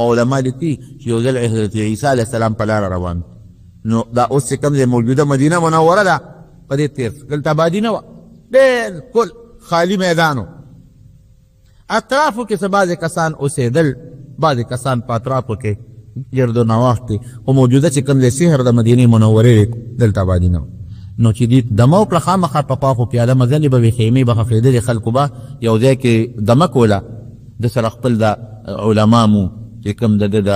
علما لیکي چې یو ځل حضرت عیسی علیه السلام په لاره روان نو دا اوس چې کوم ځای موجوده مدینه منوره ده په دې تیر دلته آبادي نه وه بالکل خالي میدان و اطرافو کې څه بعضې کسان اوسېدل بعضې کسان په اطرافو کې گرد و نواخت کې خو موجوده چې کوم ځای شهر د مدینې منورې دلته آبادي نه وه نو چې دې دمه وکړه خامخا په پاخو پیاده مزلې به وې خیمې به خفېدلې خلکو به یو ځای کې دمه کوله د سره خپل د علما مو چې کوم د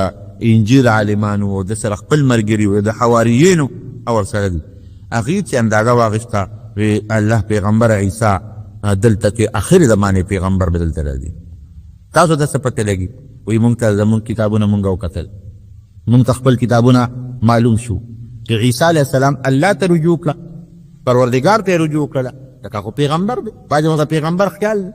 انجیل عالمانو او د سره خپل ملګري و د حواریینو او ورسره دي هغې چې اندازه واخیسته وی الله پیغمبر عیسی دلته کې آخر زمانې پیغمبر به دلته راځي تاسو ته څه پته لګي وایي مونږ ته زمونږ کتابونه مونږ وکتل مونږ ته خپل کتابونه معلوم شو چې عیسی علیه السلام الله ته رجوع کړه پروردګار ته رجوع کړله لکه خو پیغمبر دی بعضې ورته پیغمبر خیال دی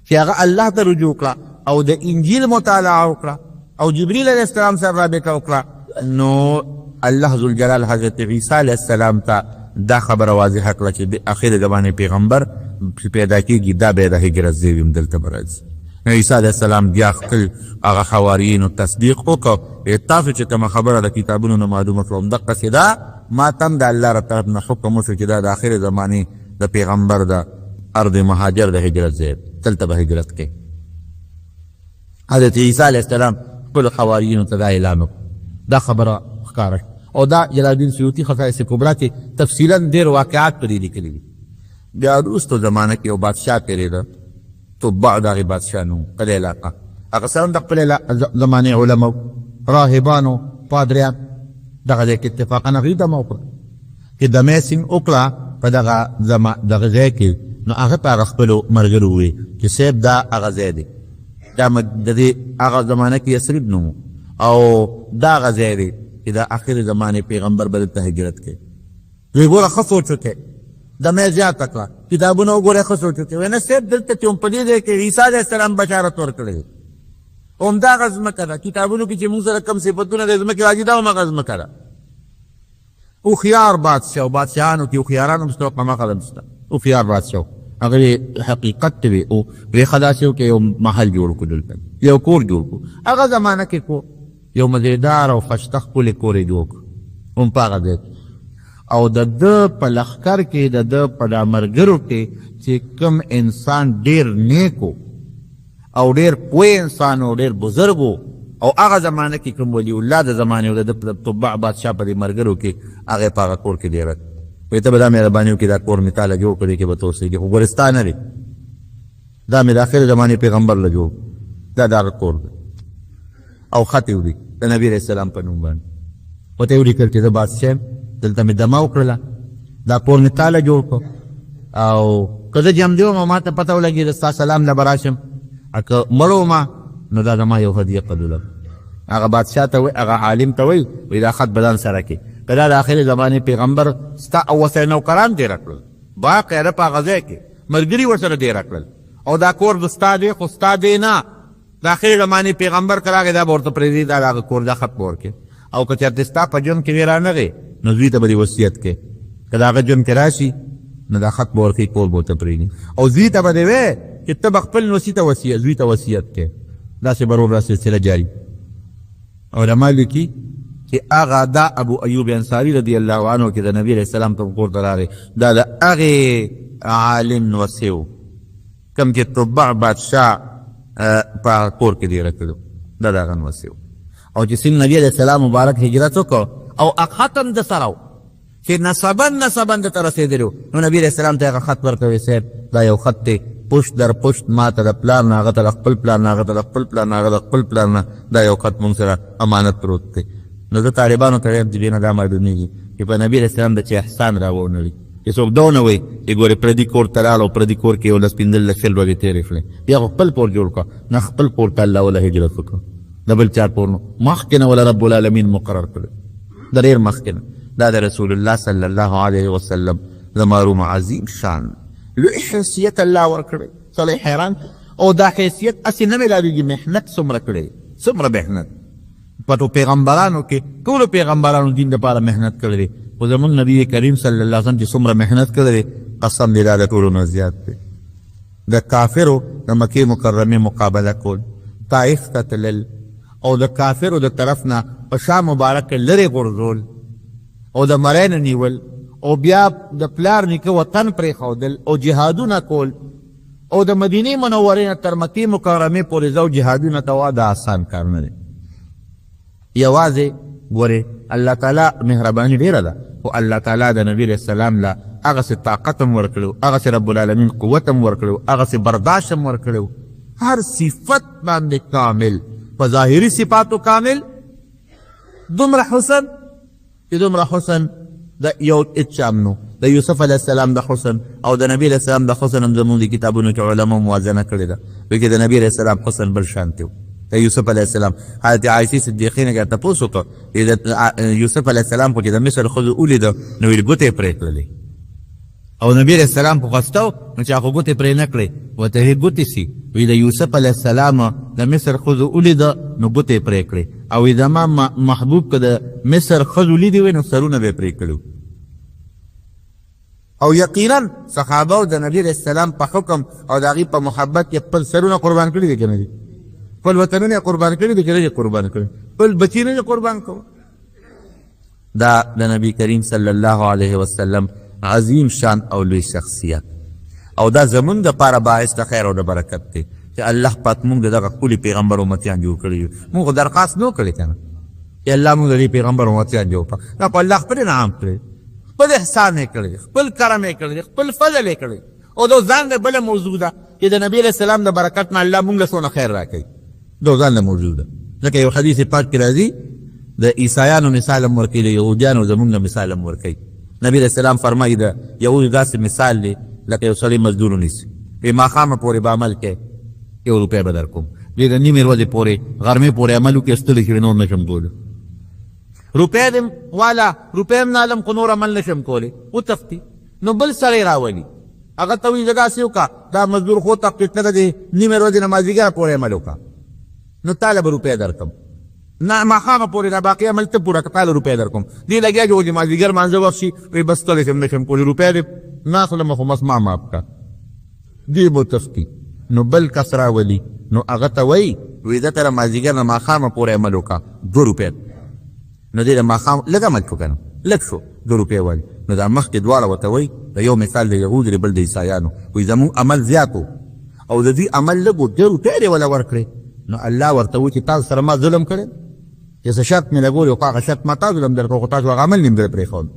چې هغه الله ته رجوع کړه او د انجیل مطالعه وکړه او جبریل علیه السلام سره رابطه وکړه نو الله ذوالجلال حضرت عیسی علیه السلام ته دا خبره واضحه کړه چې د اخر زمانې پیغمبر چې پیدا کېږي دا به د هجرت ځای وي دلته به راځي عیسی علیه السلام بیا خپل هغه حواریینو تصدیق وکړه تاسو چې کومه خبره د کتابونو نه معلومه کړه همدقسې دا ما ته هم د الله له طرف نه حکم وشو چې دا د اخر زمانې د پیغمبر د ارض مهاجر د هجرت ځای دلته به هجرت کوي حضرت عیسی علیه السلام خپلو حواریینو ته دا اعلان وکړه دا خبره ښکاره او دا جلال الدین سیوطي خصائص کبرا کې تفصیلا ډېر واقعات پرې لیکلي دي بیا وروستو زمانه کې یو بادشاه تېرېده تبع د هغې بادشاه نوم خپل علاقه هغه سره هم د خپل زمانې علماو راهبانو پادریان دغه ځای کې اتفاقا هغوی دمه وکړه چې دمه یې سینګ وکړه په دغه ځای کې نو هغه په هغه خپلو ملګرو وویل چې صاحب دا هغه ځای دی دا د دې هغه زمانه کې یثرب نوم او دا هغه ځای دی چې د آخر زمانې پیغمبر به دلته هجرت کوي دوی ګوره ښه سوچ وکړئ دمه یې زیاته کړه کتابونه وګورئ ښه سوچ وکړئ وایي نه صاحب دلته چې هم په دې ځای کې عیسی علیه السلام بشارت ورکړی دی همدغه ځمکه ده کتابونو کې چې موږ سره کوم صفتونه د ځمکې راځي دا همغه ځمکه ده هوښیار بادشاه او بادشاهانو کې هوښیاران هم شته او همغه هم شته هوښیار بادشاه هغه حقیقت ته وي او ویښه داسې و کې یو محل جوړ کړو دلته یو کور جوړ کړو هغه زمانه کې کو یو مزیدار او ښایسته ښکلی کور یې جوړ کړو هم په هغه ځای او د ده په لښکر کې د ده په دا ملګرو کې چې کوم انسان ډېر نیک و او ډېر پوه انسان و ډېر بزرګ و او هغه زمانه کې کوم ولی الله د زمانې و د ده طباع بادشاه په دې ملګرو کې هغې په هغه کور کې ډېره وایي ته به دا مهرباني وکړې دا کور مې تاله جوړ کړی کې به ته اوسېږې خو ګورې ستا نه دی دا مې د آخر زمانې پیغمبر له جوړ دا د هغه کور دی او خط یې ولیک د نبي علیه السلام په نوم باندې ورته یې ولیکل چې زه بادشاه یم دلته مې دمه وکړله دا کور مې تاله جوړ کړو او که زه جمدي وم او ما ته پته ولګېده ستا سلام له به راشم که مړ ومه نو دا زما یو هدیه قبوله هغه بادشاه ته وایي هغه عالم ته وایي دا خط به ځان سره کړي که دا د آخر زمانې پیغمبر ستا اوسه نوکران ډېره کړل باقاعده په هغه ځای کې ملګري ورسره ډېره کړل او دا کور د ستا دی خو ستا دی نه د آخر زمانې پیغمبر که راغی دا به ورته پرېږدي دا د هغه کور دا خط به ورکړي او که چېرته ستا په ژوند کې وی رانغې نو زوی ته به دې وصیت کې که د هغه ژوند کې راشي نو دا خط به ورکوي کور به ورته پرېږدي او زوی ته به دې وی چې ته به خپل نوسي ته زوی ته وصیت کې داسې به ورور سلسله جاري علما لیکي چې هغه دا ابو ایوب انصاري رضی الله عنه چې د نبي علیه السلام ته کور ته راغی دا د هغې عالم نوسی و کوم چې طباع بادشاه په کور کې ډېره کړو دا د هغه نوسی و او چې څنګه نبي علیه السلام مبارک هجرت وکړو او خط هم د سره و چې نسبا درته رسېدلی و نو نبي علیه السلام ته هغه خط ورکوي صاحب دا یو خط دی پشت در پشت ما ته د پلار نه هغه ته د خپل پلار نه هغه ته د خپل پلار نه هغه د خپل پلار نه دا یو خط مونږ سره امانت پروت دی نو زه طالبانو ته وایم چې دې نه دا معلومېږي چې په نبي علیه السلام د چې احسان راوونړي چې څوک دا ونه وایي چې ګورې پردي کور ته لاړ او پردي کور کې یو لس پنځلس شل ورځې تېرې کړې بیا خو خپل کور جوړ کړه نه خپل کور ته الله وله هجرت وکړه د بل چا کور نو مخکې نه وله رب العالمین مقرر کړی د ډېر مخکې نه دا د رسول الله صلی الله علیه وسلم د معروم عظیم شان لوی حیثیت الله ورکړی سړی حیران او دا حیثیت هسې نه میلاویږي محنت څومره کړی څومره محنت پټو پیغمبرانو کې ټولو پیغمبرانو دین دپاره محنت کړی دی خو زموږ نبي کریم صلی الله علیه وسلم چې څومره محنت کړی دی قسم دی دا د ټولو نه زیات دی د کافرو د مکې مکرمې مقابله کول طائف ته تلل او د کافرو د طرف نه په شا مبارک کې لرې غورځول او د مړی نه نیول او بیا د پلار نیکه وطن پرېښودل او جهادونه کول او د مدینې منورې نه تر مکې مکرمې پورې ځو جهادونه کوه دا آسان کار نه دی. یوازې ګورې الله تعالی مهرباني ډېره ده خو الله تعالی د نبي علیه السلام له هغسې طاقت هم ورکړی هغسې رب العالمین قوت هم ورکړی هغسې برداشت هم ورکړی هر صفت باندې کامل په ظاهري صفاتو کامل دومره حسن چې دومره حسن د یو اچام نو د یوسف علیه السلام د حسن او د نبي علیه السلام د حسن هم زمونږ د کتابونو کې علماء موازنه کړې ده وایي چې د نبي علیه السلام حسن بل شانتې و د یوسف علیه السلام حضرت عایشې صدیقې نه ګر تپوس وکړه د یوسف علیه السلام خو چې د مصر ښځو ولیده نو ویل ګوتې یې پرې کړلې او نبي علیه السلام خو غوسته و نو چې هغه ګوتې پرې نه کړې ورته یې ګوتې سي وی د یوسف علیه السلام د مصر ښځو ولیده نو ګوتې یې پرې کړې او وی زما محبوب که د مصر ښځو لیدې وی نو سرونه به یې پرې کړي او یقینا صحابه د نبی علیه السلام په حکم او د هغې په محبت کې خپل سرونه قربان کړي دي که نه دي خپل وطنونه یې قربان کړي دي که نه دي قربان کړي خپل بچي نه دي قربان کوو دا د نبی کریم صلی الله علیه وسلم عظیم شان او لوی شخصیت او دا زمونږ دپاره باعث د خیر او د برکت دی چې الله پاک موږ د دغه ښکلي پیغمبر امتیان جوړ کړي یو موږ خو درخواست نه کړی که نه چې الله موږ د دې پیغمبر امتیان جوړ کړه دا په الله خپل انعام کړی خپل احسان یې کړی خپل کرم یې کړی خپل فضل یې کړی او دا ځان د بله موضوع ده چې د نبي علیه السلام د برکت نه الله موږ له څونه خیر راکوي دا ځان له موضوع ده ځکه یو حدیث پاک کې راځي د عیسایانو مثال هم ورکوي د یهودیانو زمونږ نه مثال هم ورکوي نبی علیه السلام فرمایي د یهودو داسې مثال دی لکه یو سړی مزدور ونیسي وایي ماښامه پورې به عمل کوې 1 روپۍ به در کوم دوی د نیمې ورځې پورې غرمې پورې عمل وکړي ستړی شوي نور نشم کولی روپۍ دې والا روپۍ هم نالم خو نور عمل نشم کولی وتښتي نو بل سړی راولي هغه ته وایي دغسې وکړه دا مزدور خو تقلیف نه ده د نیمې ورځې نه مازدیګره پورې عمل وکړه نو تاله به روپۍ درکړم نه ماښامه پورې دا باقي عمل ته پوره کړه تاله روپۍ در کوم دې لګیا چې وایي مازدیګر مانځه وخت شي وایي بس ستړی شم نشم کولی روپۍ دې نه اخلم خو بس ما معاف کړه دې به وتښتي نو بل کس راولي نو هغه ته وایي وایي ده ته د مازدیګر نه ماښامه پورې عمل وکړه 2 روپۍ نو دې د ماښام لږ عمل شو که نه لږ شو 2 روپۍ وایي نو دا مخکې دواړه ورته وایي د یو مثال د یهودو دی بل د عیسایانو وایي زمونږ عمل زیات و او د دې عمل لږ و 2 روپۍ دې وله ورکړې نو الله ورته وایي چې تاسو سره ما ظلم کړی چې څه شرط مې لګولی و خو هغه شرط ما تاسو ظلم درکړو خو تاسو هغه عمل نیم در پرېښود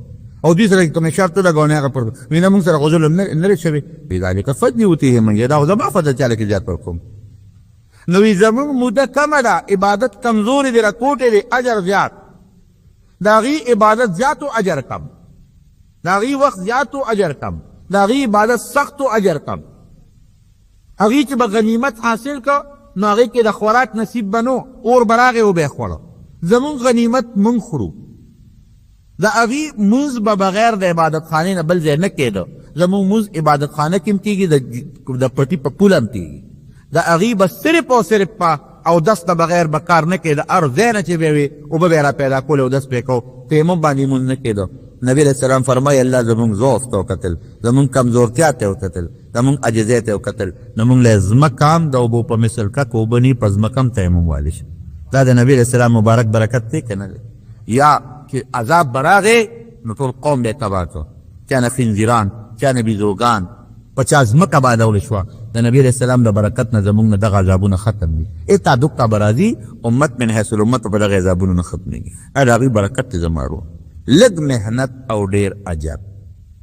او دوی سره کوم شرط لګاو نه هغه پر وایي نه مونږ سره خو ظلم نه دی شوی وایي ذلک فضلي یؤتیه من یشاء دا خو زما فضل چاله کې زیات ورکوم نو وایي زمونږ موده کمه ده عبادت کمزورې دی راکوټې دی اجر زیات د هغې عبادت زیات و اجر کم د هغې وخت زیات و اجر کم د هغې عبادت سخت و اجر کم هغې چې به غنیمت حاصل که نو هغې کې د خوراک نصیب به نو اور به راغې و به یې خوړه زمونږ غنیمت مونږ خورو د هغې مونځ به بغیر د عبادت خانې نه بل ځای نه کېده زمونږ مونځ عبادت خانه کې هم کېږي د پټي په پوله هم کېږي د هغې به صرف او صرف په او دس نه بغیر به کار نه کېده هر ځای نه چې به وي اوبه به یې را پیدا کولې او دس به یې کو تیمم باندې مونځ نه کېده نبي علیه السلام فرمایي الله زمونږ ضعف ته وکتل زمونږ کمزورتیا ته وکتل زمونږ عجزۍ ته وکتل نو مونږ له ځمکه هم د اوبو په مثل کک اوبه نی په ځمکه هم تیمم والی شي دا د نبي علیه السلام مبارک برکت دی که نه دی یا چې عذاب به راغی نو ټول قوم به یې تباه کړه چا نه خنزیران چا نه بیزوګان په چا ځمکه بادولی شوه د نبي علیه السلام د برکت نه زمونږ نه دغه عذابونه ختم دي اتا دکته به راځي امت من حیث الامت په دغه عذابونو نه ختمېږي د هغې برکت دی زما ورو لږ محنت او ډېر اجر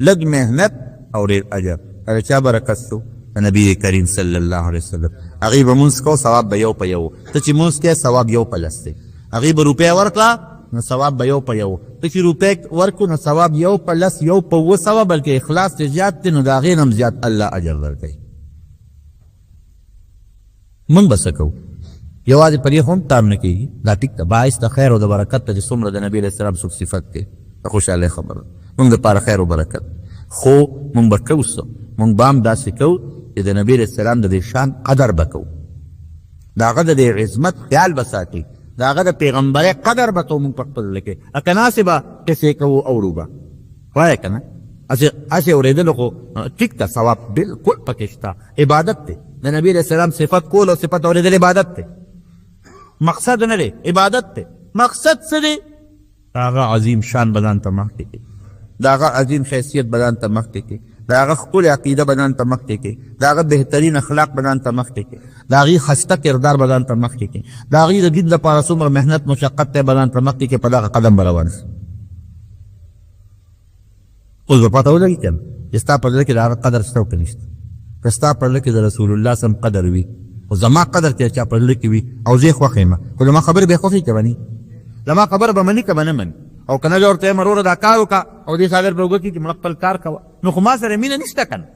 لږ محنت او ډېر اجر د چا برکت شو د نبي کریم صلی الله علیه وسلم هغې به مونځ کو ثواب به یو په یو ته چې مونځ کوې ثواب یو په لس دی هغې به روپۍ ورکړه نو ثواب به یو په یو ته چې روپۍ ورکړو نو ثواب یو په لس یو په 200 بلکې اخلاص چې زیات دی نو د هغې نه هم زیات الله اجر درکوي مونږ به څه کوو یوازې په دې خو هم تام نه کېږي دا ټیک ده باعث د خیر او د برکت ته چې څومره د نبي علیه السلام څوک صفت دی د خوشحالۍ خبره ده مونږ دپاره خیر او برکت خو مونږ به کوو څه مونږ به هم داسې کوو چې د نبي علیه السلام د دې شان قدر به کوو د هغه د دې عظمت خیال به ساتي د هغه د پیغمبرۍ قدر به کوو مونږ په خپل زړه کې که ناسې به قصې کوو اورو به وایه که نه هسې اورېدلو خو ټیک ده ثواب بلکل پکې شته عبادت دی د نبي علیه السلام صفت کول او صفت اورېدل عبادت دی مقصد نه دی، عبادت دی. مقصد څه دی؟ د هغه عظیم شان بدن ته مخکې کړي، د هغه عظیم حیثیت بدن ته مخکې کړي، د هغه ښکلې عقیده بدن ته مخکې کړي، د هغه بهترین اخلاق بدن ته مخکې کړي، د هغې ښایسته کردار بدن ته مخکې کړي، د هغې د دین لپاره څومره محنت مشقت دی بدن ته مخکې کړي، په دغه قدم به روان شي. اوس به پته ولګي که نه چې ستا په زړه کې د هغه قدر شته او که نشته. که ستا په زړه کې د رسول الله سم قدر وي، خو زما قدر چې چا په زړه کې وي او زه یې خوښ یم، خو زما خبرې به یې خوښې که به نه زما خبره به مني که به نه مني. او که نه زه ورته یم وروره دا کار وکړه او دې صابر به وګوري چې مړه خپل کار کوه، نو خو ما سره مینه نشته که نه،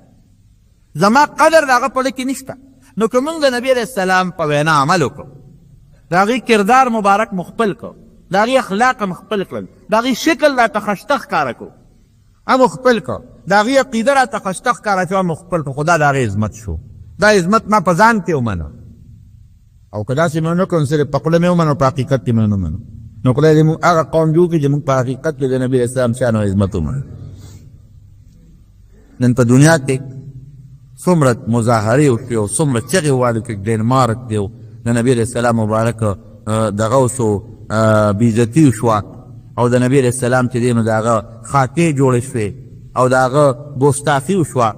زما قدر د هغه په زړه کې نشته. نو که موږ د نبي علیه السلام په وینا عمل وکړو، د هغې کردار مبارک مو خپل کړو، د هغې اخلاق هم خپل کړل، د هغې شکل راته ښایسته ښکاره کړو، هم خپل کړو، د هغې عقیده راته ښایسته ښکاره شوه، هم خپل کړو، خو دا د هغې عظمت شو. دا عظمت ما په ځان کې ومنه، او که داسې مې ونه کړو نو صرف په خوله مې ومنو، په حقیقت کې مې ونه منو. نو خدای دې موږ هغه قوم جوړ کړي چې موږ په حقیقت کې د نبي اسلام شان او عظمت ومنو. نن په دنیا کې څومره مظاهرې وشوې او څومره چغې ووالې چې ډنمارک دی او د نبي علیه السلام مبارک دغه وشو، بېعزتي وشوه، او د نبي علیه السلام چې دی نو د هغه خاکې جوړې شوې او د هغه ګستاخي وشوه.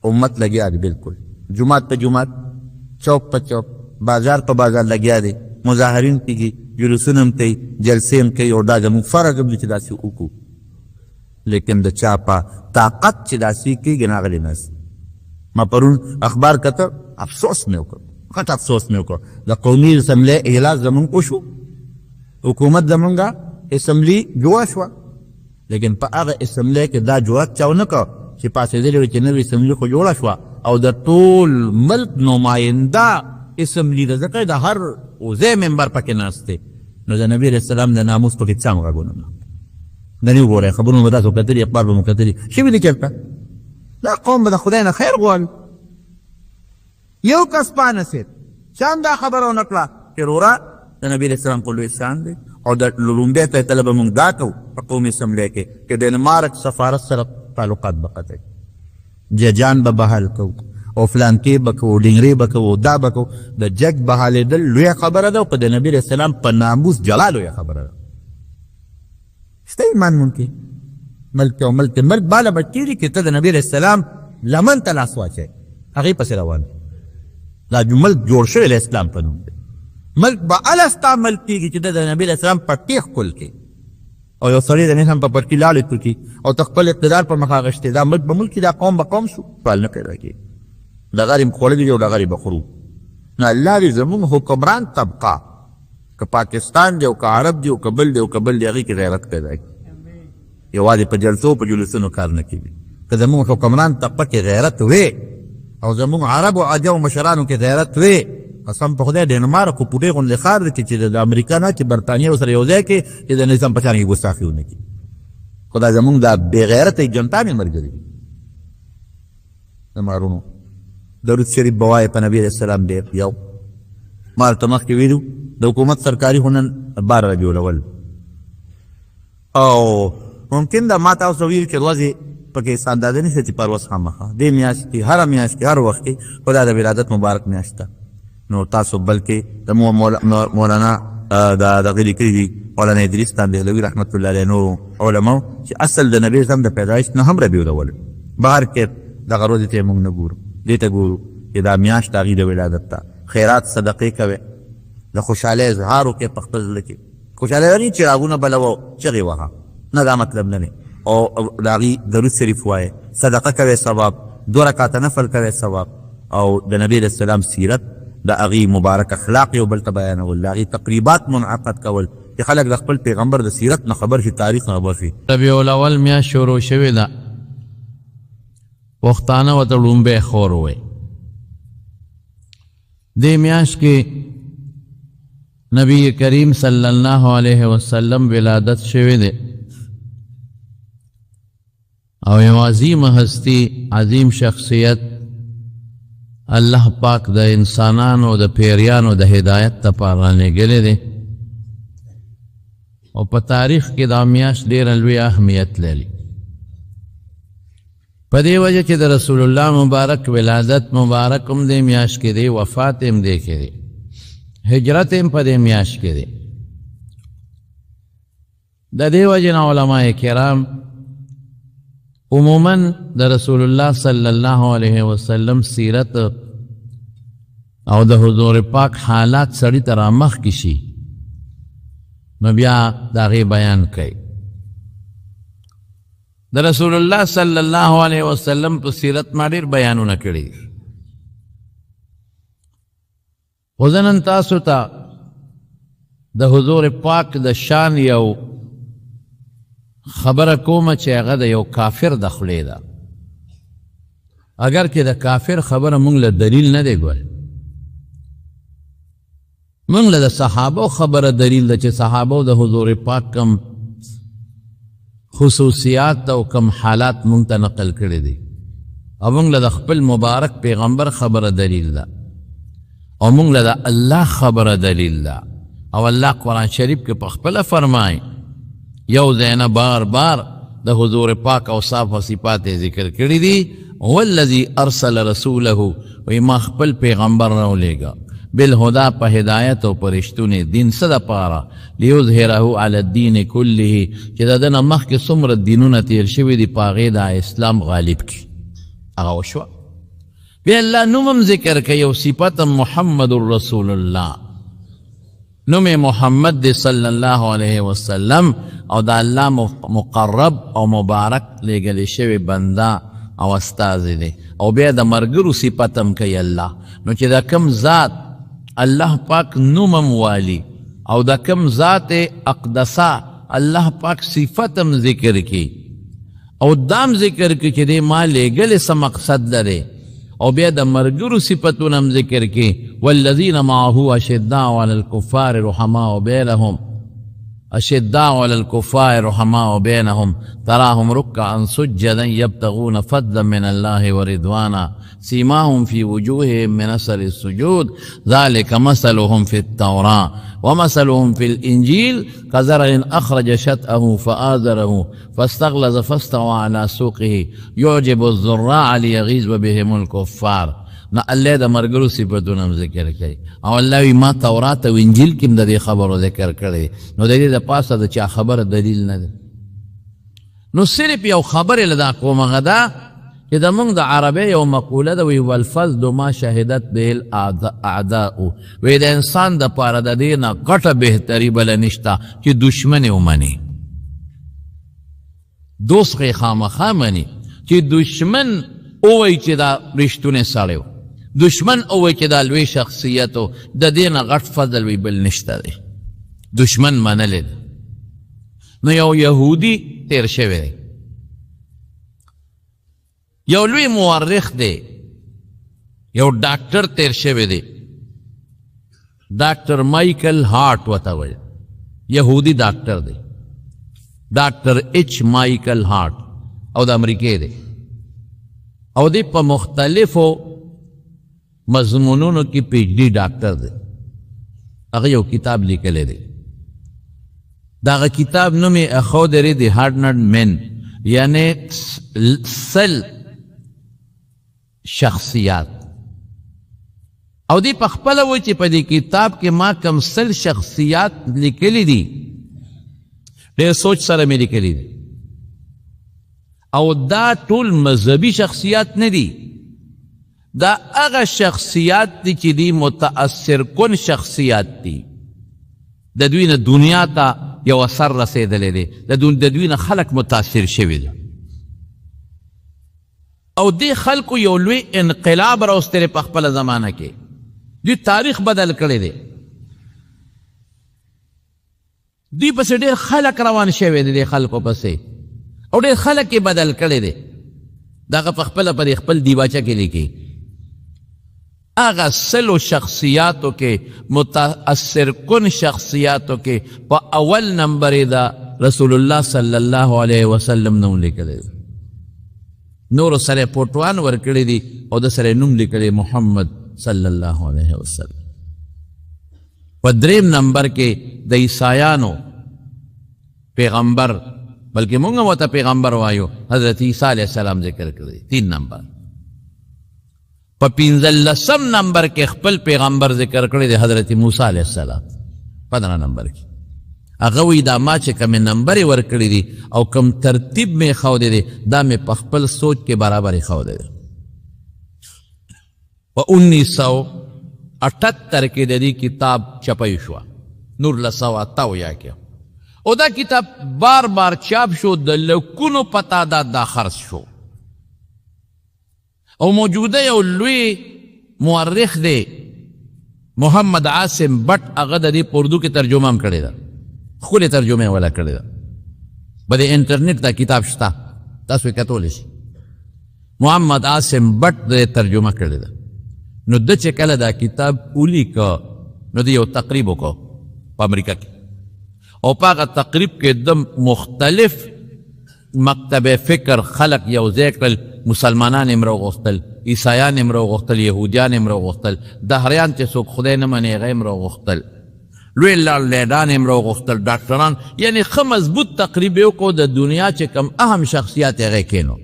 امت لګیا دی بلکل، جومات په جومات، چوک په چوک، بازار په بازار لګیا دی، مظاهرین کېږي، جلوسونه هم کوي، جلسې هم کوي، او دا زموږ فرض هم دی چې داسې وکړو. لیکن د چا په طاقت چې داسې کېږي ناغلی ناست. ما پرون اخبار کته، افسوس مې وکړ، غټ افسوس مې وکړ. د قومي اسمبلۍ اجلاس زموږ وشو، حکومت زموږه اسمبلي جوړه شوه، لیکن په هغه اسمبلۍ کې دا جوړت چا ونه کړ چې پاڅېدلې وي چې نوې اسمبلي خو جوړه شوه او د ټول ملک نماینده اسمبلي ده، ځکه د هر وزې ممبر پکې ناست دی. نو د نبي علیه السلام د ناموس پکې څه هم غږونه نه، د نه وګورئ خبرونه به تاسو کتلي، اخبار به مو کتلي، شوي دي چېرته. دا قوم به د خدای نه خیر غواړي. یو کس پانسېد چا هم دا خبره ونه کړه چې وروره د نبي علیه السلام خو لوی احسان دی، او د لومړۍ فیصله به موږ دا کوو په قومي اسمبلۍ کې چې ډنمارک سفارت سره تعلقات به قطع کړي، ججان به بحال کوو او فلانکې به کوو، ډنګرې به کوو، دا به کوو. د جج بحالېدل لویه خبره ده او په د نبي علیه السلام په ناموس جلا لویه خبره ده. شته ایمان ممکن ملک او ملک بالا به تېري کې ته د نبي علیه السلام لمن ته لاس واچوې، هغې پسې روان دا ملک جوړ شوی د اسلام په نوم دی. ملک به هله ستا ملک کېږي چې د نبي علیه السلام پټې ښکل کړي او یو سړی د نن هم په پټکي لاړې کړي او ته خپل اقتدار پر مخ اخیستی، دا ملک به ملک دا قوم به قوم شو، سوال نه پیدا کېږي. دغه یې خوړلي دي او دغه یې به خورو. نو الله دې زموږ حکمران طبقه، که پاکستان دی او که عرب دی او که بل دی او که بل دی، هغې کې غیرت پیدا کړي. یوازې په جلسو په جلوسونو کار نه کېږي. که زموږ حکمران طبقه کې غیرت وې او زموږ عرب او عجم مشرانو کې غیرت وې، قسم په خدای ډنمارک خو پوټې غوندې ښار دی چې د امریکا نه چې برطانیه ورسره یو ځای کې چې د نظام په شان کې ګستاخي ونه کړي. خو دا زموږ دا بې غیرته جنتانې ملګري دي. د مارونو درود شریف به وایې په نبي علیه السلام ډېر. یو ما ورته مخکې ویلو د حکومت سرکاري خو نن 12 جوړول، او ممکن دا ما تاسو ویلو چې ورځې پکې اندازه نشته چې پر ورځ خامخا دې میاشت کې هره میاشت کې هر وخت کې خو دا د ولادت مبارک میاشت ده. نو تاسو بلکې د مولانا دغه لیکلي دي مولانا ادریس دهلوي رحمت الله علیه نورو علماو چې اصل د نبي اسلام د پیدایش نه هم ربیع الاول بهر کې دغه ورځې ته موږ نه ګورو، دې ته ګورو چې دا میاشت د هغې د ولادت ته خیرات صدقې کوئ، د خوشحالۍ اظهار وکړئ په خپل زړه کې. خوشحالۍ لري چراغونه بلوه چغې وهه، نه دا مطلب نه دی. او د هغې درود شریف وایئ، صدقه کوئ ثواب، 2 رکعته نفل کوئ ثواب، او د نبي علیه السلام سیرت د هغې مبارک اخلاق یو بل ته بیانول، د هغې تقریبات منعقد کول چې خلک د خپل پیغمبر د سیرت نه خبر شي، تاریخ نه خبر شي. ربیع الاول میاشت شروع شوې ده، پښتانه ورته لومبی خور وایي. دې میاشت کې نبی کریم صلی الله علیه وسلم ولادت شوی دی او یو عظیم هستی، عظیم شخصیت الله پاک د انسانانو د پیریانو د هدایت لپاره لېږلی دی او په تاریخ کې دا میاشت ډېره لوی اهمیت لري. په دې وجه چې د رسول الله مبارک ولادت مبارک هم دې میاشت کې دی، وفات هم دې کې دی. هجرت هم په دې میاشت کې دی. د دې وجې نه علماء کرام عموما د رسول الله صلی الله علیه وسلم سیرت او د حضور پاک حالات سړي ته رامخکې شي نو بیا د هغې بیان کوي. د رسول الله صلی الله علیه وسلم په سیرت ما ډېر بیانونه کړي دي، خو زه نن تاسو ته د حضور پاک د شان یو خبره کومه چې هغه د یو کافر د خولې ده. اگر که د کافر خبره مونږ له دلیل نه دی ګوره، مونږ له د صحابو خبره دلیل ده چې صحابو د حضور پاک کم خصوصیات او کم حالات مونږ ته نقل کړي دي، او مونږ له د خپل مبارک پیغمبر خبره دلیل ده، او مونږ له د الله خبره دلیل ده. او الله قرآن شریف کې په خپله فرمایي یو ځای نه بار بار د حضور پاک اوصاف او صفات ذکر کړي دي. والذي ارسل رسوله، وی ما خپل پیغمبر راولېږه بالهدى په هدایت او په رښتونې دین څه دپاره لیظهره علی الدین کله، چې د ده نه مخکې څومره دینونه تیر شوي دي په هغې د اسلام غالب کړي. هغه وشوه. بیا الله نوم هم ذکر کوي او صفت محمد رسول الله، نوم محمد دی صلی الله علیه وسلم، او د الله مقرب او مبارک لېږلی شوی بنده او استازی دی. او بیا د ملګرو صفت هم کوي الله. نو چې د کم ذات الله پاک نوم هم والي او د کم ذات اقدسه الله پاک صفت هم ذکر کی او دام ذکر کی چې دی ما لېږلی څه مقصد لري، او بیا د ملګرو صفتونه هم ذکر کی. والذین معه اشداء علی الکفار رحماء بینهم، اشداء علی الکفار رحماء بینهم تراهم رکعا سجدا یبتغون فضلا من الله ورضوانا سیماهم فی وجوههم من اثر السجود ذلك مثلهم فی التوراة ومثلهم فی الانجیل كزرع اخرج شطأه فآزره فاستغلظ فاستوى على سوقه يعجب الزراع ليغيظ بهم الكفار. نو الله د مرګرو صفتونه هم ذکر کوي، او الله وی ما تورات او انجیل کې هم د دې خبرو ذکر کړی. نو د دې د پاسه د چا خبره دلیل نه ده. نو صرف یو خبرې له دا کوم هغه ده چې د موږ د عربۍ یو مقوله ده، وی والفضل ما شهدت به الاعداء، وی د انسان د پاره د دې نه غټه بهتري بله نشته چې دشمن یې ومني. دوست خې خامخا مني چې دشمن اووی چې دا رښتونی سړی و، دشمن اووی چې دا لوی شخصیت و، د دې نه غټ فضل وی بل نشته دی. دشمن منلی دی. نو یو یهودي تیر شوی دی، یو لوی مورخ دی، یو ډاکټر تیر شوی دی، ډاکټر مایکل هارټ ورته وایي، یهودي ډاکټر دی، ډاکټر ایچ مایکل هارټ، او د امریکې دی، او دی په مختلفو مضمونونو کې پی ایچ ډي ډاکټر دی. هغه یو کتاب لیکلی دی، د هغه کتاب نوم یې اخودرې د هارډنډ مین، یعنی سل شخصیات. او دی په خپله وایي چې په دې کتاب کې ما کم سل شخصیات لیکلی دي، ډېر سوچ سره مې لیکلی دي، او دا ټول مذهبي شخصیات نه دي، دا هغه شخصیات دي چې دی متاثر کن شخصیات دي. د دوی نه دنیا ته یو اثر رسېدلی دی، د دوی نه خلک متاثر شوي دي، او دې خلکو یو لوی انقلاب راوستلی په خپله زمانه کې. دوی تاریخ بدل کړی دی، دوی پسې ډېر خلک روان شوي دي، دې خلکو پسې، او ډېر خلک یې بدل کړی دی. دغه په خپله په خپل دیباچه کې لیکي. هغه سلو شخصیاتو کې متاثر کن شخصیاتو کې په اول نمبر یې د رسول الله صلی الله علیه وسلم نوم لیکلی دی. نورو سره پوټوان ورکړي دي، او د سره نوم لیکلی محمد صلی الله علیه وسلم. په دریم نمبر کې د عیسایانو پیغمبر، بلکې مونږ هم ورته پیغمبر وایو، حضرت عیسی علیه السلام ذکر کړی. 3 نمبر. په 15 نمبر کې خپل پیغمبر ذکر کړی دی حضرت موسی علیه السلام 15 نمبر کې هغه وی دا ما چې کوم نمبر ورکړی دی او کوم ترتیب می ښودی دی دا می په خپل سوچ کې برابر ښودی دی په 1978 کې د دې کتاب چپی شو نور لسواتاویا کې او دا کتاب بار بار چاپ شو د لکونو په تعداد دا خرڅ شو او موجوده یو لوی مورخ دی محمد عاصم بٹ هغه د دې په اردو کې ترجمه هم کړې ده ښکلې ترجمه یې ولا کړې ده په د انټرنیټ دا کتاب شته تاسو یې کتولی شئ محمد عاصم بٹ د ترجمه کړې ده نو د چې کله دا کتاب ولیکه نو د یو تقریب وکړو په امریکا کې او په هغه تقریب کې د مختلف مکتب فکر خلق یو ځای کړل مسلمانان یې راوغوښتل عیسایان یې راوغوښتل یهودیان یې راوغوښتل دهریان چې څوک خدای نه مني هغه یې راوغوښتل لوی لارډان یې راوغوښتل ډاکټران یعنې ښه مضبوط تقریب یې وکړو د دنیا چې کوم اهم شخصیات یې هغه کینو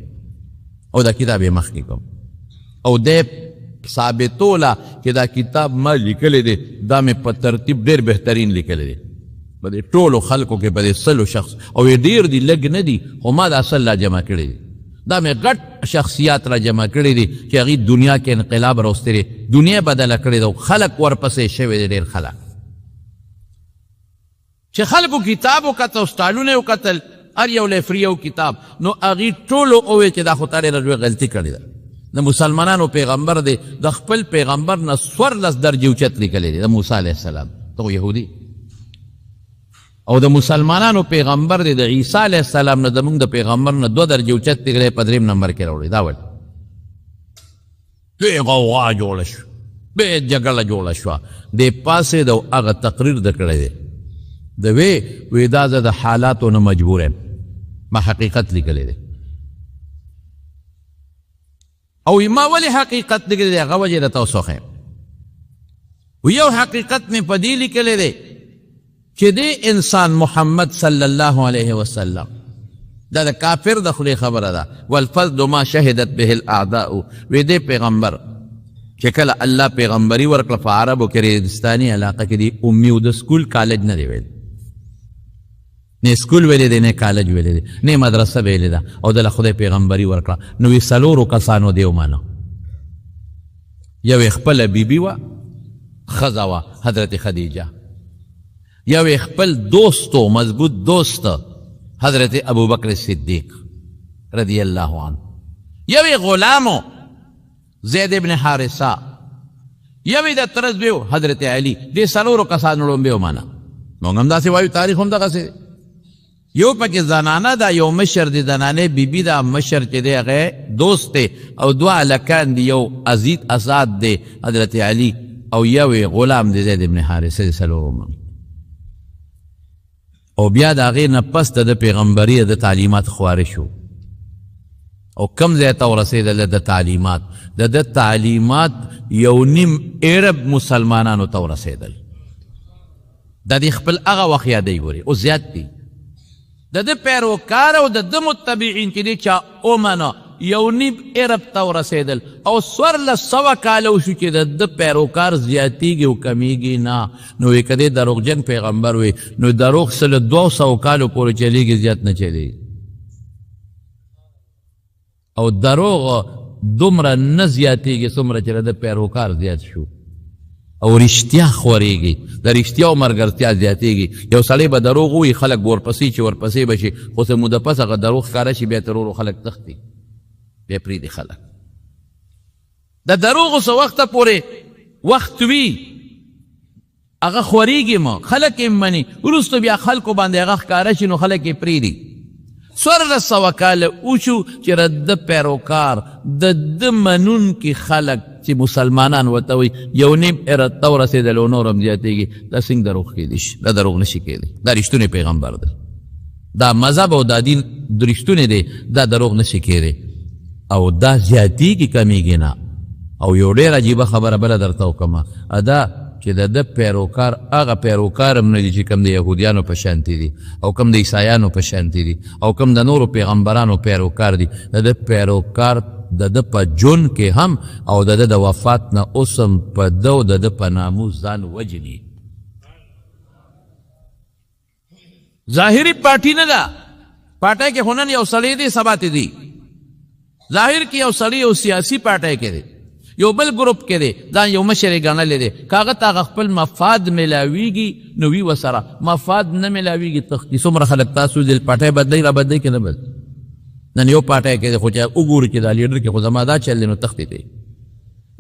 او دا کتاب یې مخکې کوم او دی ثابتوله چې دا کتاب ما لیکلی دی دا مې په ترتیب ډېر بهترین لیکلی دی په دې ټولو خلکو کې په دې 100 شخص او یې ډېر دي لږ نه دي خو ما دا اصل را جمع کړي دي دا مې غټ شخصیات را جمع کړي دي چې هغې دنیا کې انقلاب راوستی دی دنیا بدله کړې ده او خلک ورپسې شوي دي ډېر خلک چې خلکو کتاب وکته او سټالونه یې وکتل هر یو له فری یو کتاب نو هغې ټولو وویل چې دا خو تا ډېره لویه غلطي کړې ده د مسلمانانو پیغمبر دی د خپل پیغمبر نه 14 درجې اوچت لیکلی دی د موسی علیه السلام ته خو یهودي او د مسلمانانو پیغمبر دی د عیسی علیه السلام نه زموږ د پیغمبر نه 2 درجې اوچت لیکلی په 3 نمبر کې راوړی دا ول لوی غوغا جوړه شوه بې جګړه جوړه شوه دې پاسې د هغه تقریر د کړی دی د وی دا زه د حالاتو نه مجبور یم ما حقیقت لیکلی دی او ما ولې حقیقت لیکلی دی هغه وجې درته اوس وښیم یو حقیقت مې په دې لیکلی دی چې دې انسان محمد صلی الله علیه وسلم دا د کافر د خولې خبره ده والفضل ما شهدت به الاعداء وی دې پیغمبر چې کله الله پیغمبري ورکړه په عربو کې ریګستاني علاقه کې دی امي او د سکول کالج نه دی ویل نه سکول ویلی دی نه کالج ویلی دی نه مدرسه ویلی ده او دله خدای پیغمبري ورکړه نو وی 4 کسانو دی ومانه یو یې خپله بیبي وه ښځه وه حضرت خدیجه یو یې خپل دوست و مضبوط دوست حضرت ابوبکر صدیق رضی الله عنه یو یې غلامو زید ابن حارثه یو یې د ترس بیو حضرت علی دې 4 کسانو لومبې ومانه موږ هم داسې وایو تاریخ هم دغسې یو پکې زنانه ده یو مشر د زنانې بیبي ده مشر چې دی هغه دوست دی او 2 هلکان دي یو ازید اساد دی حضرت علی او یو غلام دی زید ابن حارثه د 4 او بیا د هغې نه پس د پیغمبري د تعلیمات خواره شو او کم ځای ته ورسېدل د تعلیمات د تعلیمات یو نیم عرب مسلمانانو ته ورسېدل د دې خپل هغه وخت یادوي ګورې او زیات دي د ده پیروکار او د ده متبعین چې دي چا ومنه یو نیم عرب ته ورسېدل او 1400 کاله وشو چې د ده پیروکار زیاتیږي او کمیږي نه نو وی که دې دروغجن پیغمبر وي نو دروغ 200 کالو پورې چلیږي زیات نه چلیږي او دروغ دومره نه زیاتیږي څومره چې د ده پیروکار زیات شو او رښتیا خورېږي د رښتیا او ملګرتیا زیاتېږي یو سړی به دروغ ووایي خلک به ورپسې چې ورپسې به شي خو څه موده پس هغه دروغ ښکاره شي بیا تر ورو خلک تښتي بیا پرېږدي خلک د دروغو څه وخته پورې وخت وي هغه خورېږي مه خلک یې مني وروسته بیا خلکو باندې هغه ښکاره شي نو خلک یې پرېږدي 1400 کاله وشو چې د ده پیروکار د ده منونکي خلک چې مسلمانان ورته وایي یو نیم عرب ته ورسېدل او نور هم زیاتېږي دا څنګه دروغ کیدی شي دا دروغ نشي کیدی دا رښتونی پیغمبر دی دا مذهب او دا دین رښتونی دی دا دروغ نشي کیدی او دا زیاتېږي کمیږي نه او یو ډېر عجیبه خبره بله درته وکړمه دا چې د ده پیروکار هغه پیروکار هم نه دي چې کوم د یهودیانو په شانتې دي او کوم د عیسایانو په شانتې دي او کوم د نورو پیغمبرانو پیروکار دي د ده پیروکار د ده په جون کې هم او د ده د وفات نه اوس هم په ده او د ده په ناموس ځان وجني. ظاهري پارټي نه ده، پارټۍ کې خو نن یو سړی دی سبا ته دی، ظاهر کې یو سړی یو سیاسي پارټۍ کې دی، یو بل ګروپ کې دی، ځان یو مشر یې ګڼلی دی، که هغه ته هغه خپل مفاد میلاویږي نو وي ورسره، مفاد نه میلاویږي تښتي. څومره خلک تاسو د پارټۍ بدلوي را بدلوي که نه بدلوي؟ نن یو پارټۍ کې دی خو چې وګورو چې دا لیډر کې خو زما دا چل دی نو تښتې دی،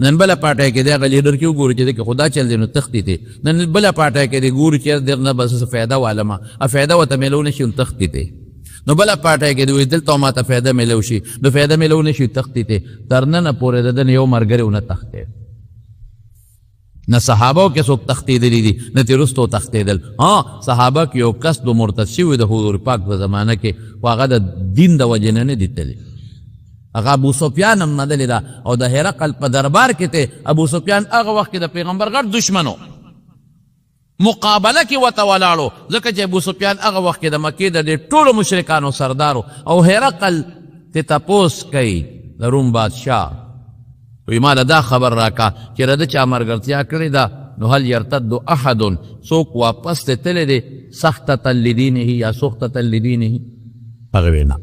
نن بله پارټۍ کې دی هغه لیډر کې وګورو چې دی که خو دا چل دی نو تښتې دی، نن بله پارټۍ کې دی ګورو چې در نه بس فایده والمه فایده ورته میلو نه شي نو تښتې دی، نو بله پارټۍ کې دی وایي دلته ماته فایده میلو شي نو فایده میلو نه شي تښتې دی. تر ننه پورې د ده نه یو ملګری ونه تښتېد، نه صحابو کې څوک تښتېدلي دي نه ترې وروسته تښتېدل. صحابه کې یو کس د مرتد شوي د حضور پاک په زمانه کې خو هغه د دین د وجې نه نه دي تللي، هغه ابو سفیان هم ندلې ده او د هرقل په دربار کې ته ابو سفیان هغه وخت کې د پیغمبر غټ دشمنو مقابله کې ورته ولاړو، ځکه چې ابو سفیان هغه وخت کې د مکې د دې ټولو مشرکانو سردارو او هرقل ته تپوس کوي د روم بادشاه، وی ما دا خبر راکا چې رده چا مرګرتیا کړې ده نو هل یرتد احد څوک واپس ته تللی دی سختة لدینه یا سختة لدینه؟ هغه وی نه،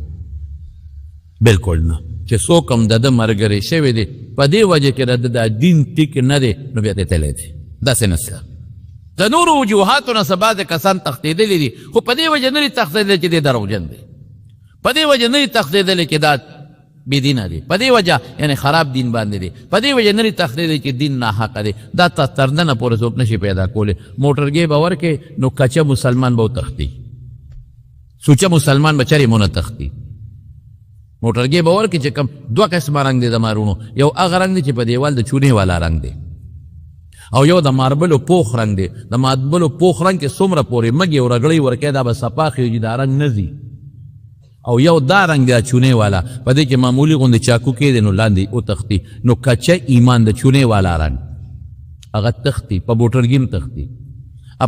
بلکل نه، چې څوک هم د ده ملګری شوی دی په دې وجه کې د ده دین ټیک نه دی نو بیا ته تللی دی. داسې نسته د نورو وجوهاتو نه څه بعضې کسان تښتېدلي دي خو په دې وجه نه دي تښتېدلی چې دی دروغجن دی، په دې وجه نه دي تښتېدلی چې دا بېدینه دی، په دې وجه یعنې خراب دین باندې دی، په دې وجه نه دي تښتېدلی چې دین ناحقه دی. دا تر ننه پورې څوک نشي پیدا کولی. موټرګې به ورکې نو کچه مسلمان به وتښتي، سوچه مسلمان به چرې مونه تښتي. موټرګې به ورکې چې کوم دوه قسمه رنګ دی د مارونو، یو هغه رنګ دی چې په دیوال د چونې والا رنګ دی او یو د ماربلو پوخ رنګ دی. د ماربلو پوخ رنګ کې څومره پورې مږې او رګړۍ ورکوي دا به صفا خېږي، دا رنګ نه ځي. او یو دا رنګ دی چونې والا، په دې کې معمولي غوندې چاکو کې دی نو لاندې وتښتي. نو کچه ایمان د چونې والا رنګ هغه تښتي، په موټرګي هم تښتي،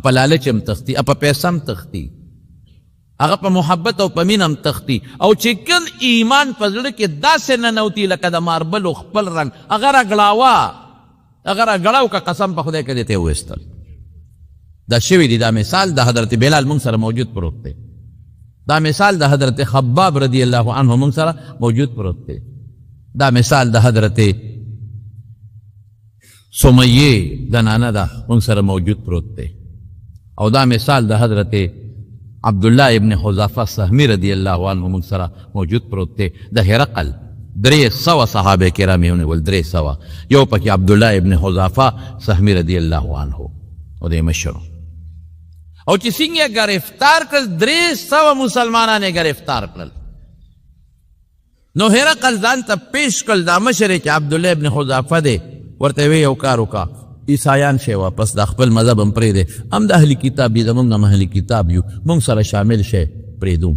په لالچ هم تښتي، په پیسه هم تښتي، هغه په محبت او په مینه هم تښتي. او چې کوم ایمان په زړه کې داسې ننوتي لکه د ماربلو خپل رنګ هغه راګړاوه، هغه راګړاو که قسم په خدای که دې ته وویستل. دا شوي دي، دا مثال د حضرت بلال مونږ سره موجود پروت دی، دا مثال د حضرت خباب رضی الله عنه مونږ سره موجود پروت دی، دا مثال د حضرت سمیه د نانه ده مونږ سره موجود پروت دی، او دا مثال د حضرت عبدالله ابن حذافه سهمی رضی الله عنه مونږ سره موجود پروت دی. د هرقل 300 صحابه کرام یې ونیول، 300، یو پکې عبدالله ابن حذافه سهمی رضی الله عنه او د مشر. او چې څنګه گرفتار کړل 300 مسلمانان یې گرفتار کړل، نو هرقل ځان ته پیش کړل دا مشر چې عبدالله ابن حذافه دی، ورته وی یو کار وکړه عیسایان شی واپس د خپل مذهب هم پرېږدې، هم د اهلي کتاب دي، زمونږ هم اهلي کتاب یو، مونږ سره شامل شی پرېږدو.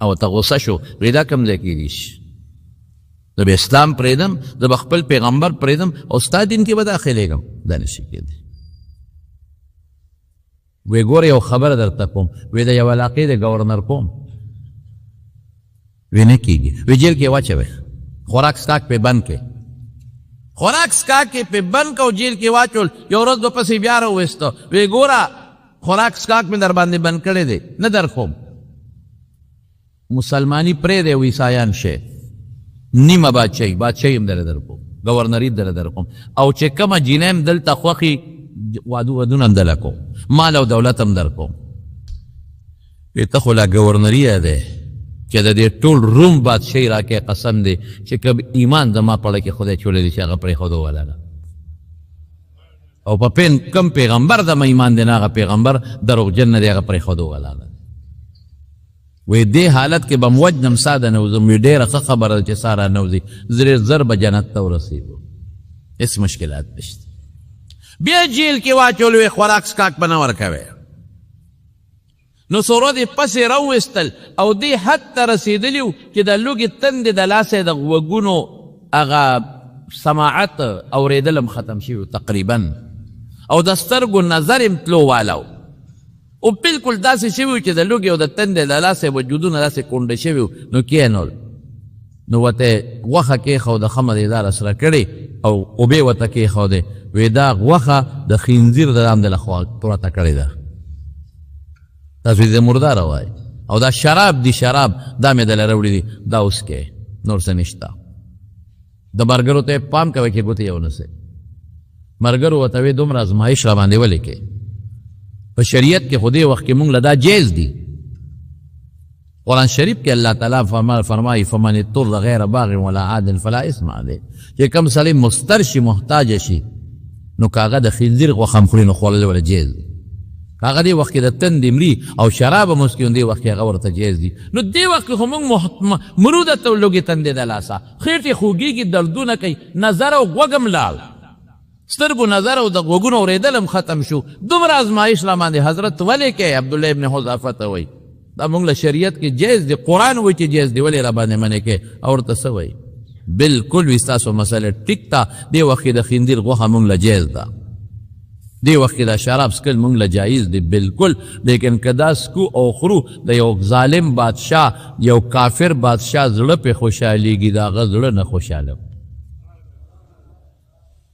او ته غصه شو وی دا کوم ځای کېدی شي، زه به اسلام پرېږدم، زه به خپل پیغمبر پرېږدم او ستا دین کې به داخلېږم، دا نشي کېدی. وی ګوره یو خبره درته کوم، وی د یو علاقې د ګورنر کوم، وی نه کېږي، وی جیل کې واچوئ، خوراک سکاک پې بند کړئ، خوراک سکاک یې پې بند که او جیل کې واچول، یو ورځ به پسې بیا راوویسته، وی ګوره خوراک سکاک مې در باندې بند کړی دی، نه در کوم، مسلمانی پرېږدی او عیسایان شی، نیمه بادشاهي هم در کوم، گورنري در کوم، او چې کومه جینۍ هم دلته خوښي ودونه هم دله کوم، مال او دولت هم در کوم. وی ته خو لا گورنري دی چې د دې ټول روم بادشاهي راکې قسم دی چې کب ایمان زما پړه کې خدای چولی دی چې هغه پرېښودو والا ده، او په کم پیغمبر زما ایمان دی نه هغه پیغمبر دروغجن نه دی هغه پرېښودو والا ده. وی دې حالت کې به م وجنم ساده نوځم، وی ډېره ښه خبره ده چې سا را نوځي، زر به جنت ته ورسېږو، هېڅ مشکلات نشته. بیا جیل کې واچول، وی خوراک سکاک به نه ورکوئ، نو څو ورځې پسې راوویستل او دې حد ته رسېدلي وو چې د لوږې تندې د لاسه د غوږونو هغه سماعت اورېدل هم ختم شوي وو تقریبا، او د سترګو نظر هم تلو والا و، او بلکل داسې شوي وو چې د لوږې او د تندې د لاسه وجودونه داسې کونډه شوي وو. نو کېنول نو ورته غوښه کېښوده ښه مزېداره سره کړې او اوبې ورته کېښودې وی دا غوښه د خنزیر د دام د لخوا پرته کړې ده تاسو دې مرداره وایي او دا شراب دی شراب دا مې دله راوړي دي دا اوس کې نور څه نشته د ملګرو ته پام کوئ چې ګوتې یو نسئ ملګرو ورته وی دومره ازمایش را باندې ولې کې په شریعت کې خو دې وخت کې مونږ له دا جایز دي قرآن شریف کې الله تعالی فرمایي فمن اضطر غیر باغ ولا عاد فلا اثم علیه چې کوم سړی مضطر شي محتاج شي نو کاغه د خنزیر غوښه هم خوري نو خوړل ورله جایز دي هغه دې وخت کې د تندې مري او شراب هم اوس کې دې وخت کې هغه ورته جایز دي نو دې وخت کې خو موږ مرو درته لوګې تندې د لاسه خېټې خوږېږي دردونه کوي نظر او غوږ هم لاړ سترګو نظر او د غوږونو اورېدل هم ختم شو دومره ازمایش را باندې حضرت ولې کې عبدالله ابن حذافه ته وایي دا موږ له شریعت کې جایز دی قرآن وایي چې جایز دی ولې را باندې منې کې او ورته څه وایي بلکل وي ستاسو مسله ټیک ده دې وخت کې د خنزیر غوښه موږ له جایز ده دې وخت کې دا شراب څکل موږ له جایز دی بلکل لیکن که دا سکو او خورو د یو ظالم بادشاه یو کافر بادشاه زړه پې خوشحالېږي د هغه زړه نه خوشحاله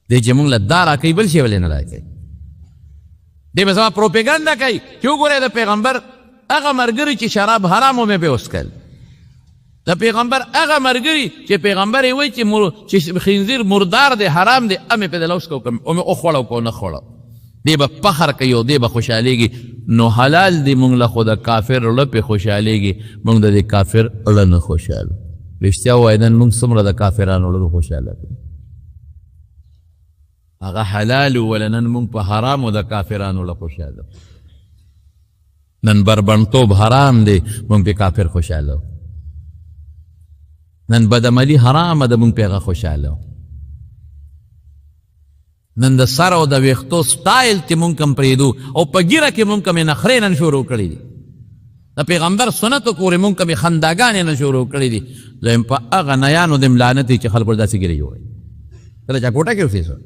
دی چې موږ له دا راکوي بل شی ولې نه راکوي دی به زما پروپیګنډه کوي چې وګورئ د پیغمبر هغه ملګري چې شراب حرامو مې پې وڅکل د پیغمبر هغه ملګري چې پیغمبر یې وایي چې خنزیر مردار دی حرام دی امې پې د لوس کو او مې وخوړه کو نه خوړه دی به فخر کوي او دی به خوشحالېږي نو حلال دی موږ له خو د کافر زړه پې خوشحالېږي موږ د دې کافر زړه نه خوشحاله رښتیا ووایي نن موږ څومره د کافرانو زړه خوشحاله کړو هغه حلال وله نن موږ په حرامو د کافرانو زړه خوشحاله نن بربنډتوب حرام دی موږ پې کافر خوشحاله نن بدعملي حرامه ده موږ پې هغه خوشحاله نن د سر او د ویښتو سټایل چې مونږ کم پرېږدو او په ګیره کې مونږ کمې نخرې نن شروع کړي دي د پیغمبر سنتو پورې مونږ کمې خنداګانې نه شروع کړي دي دویم په هغه نیانو دې لعنت چې خلکو داسې ګیرې جوړوي کله چا کوټه کې اوسېږه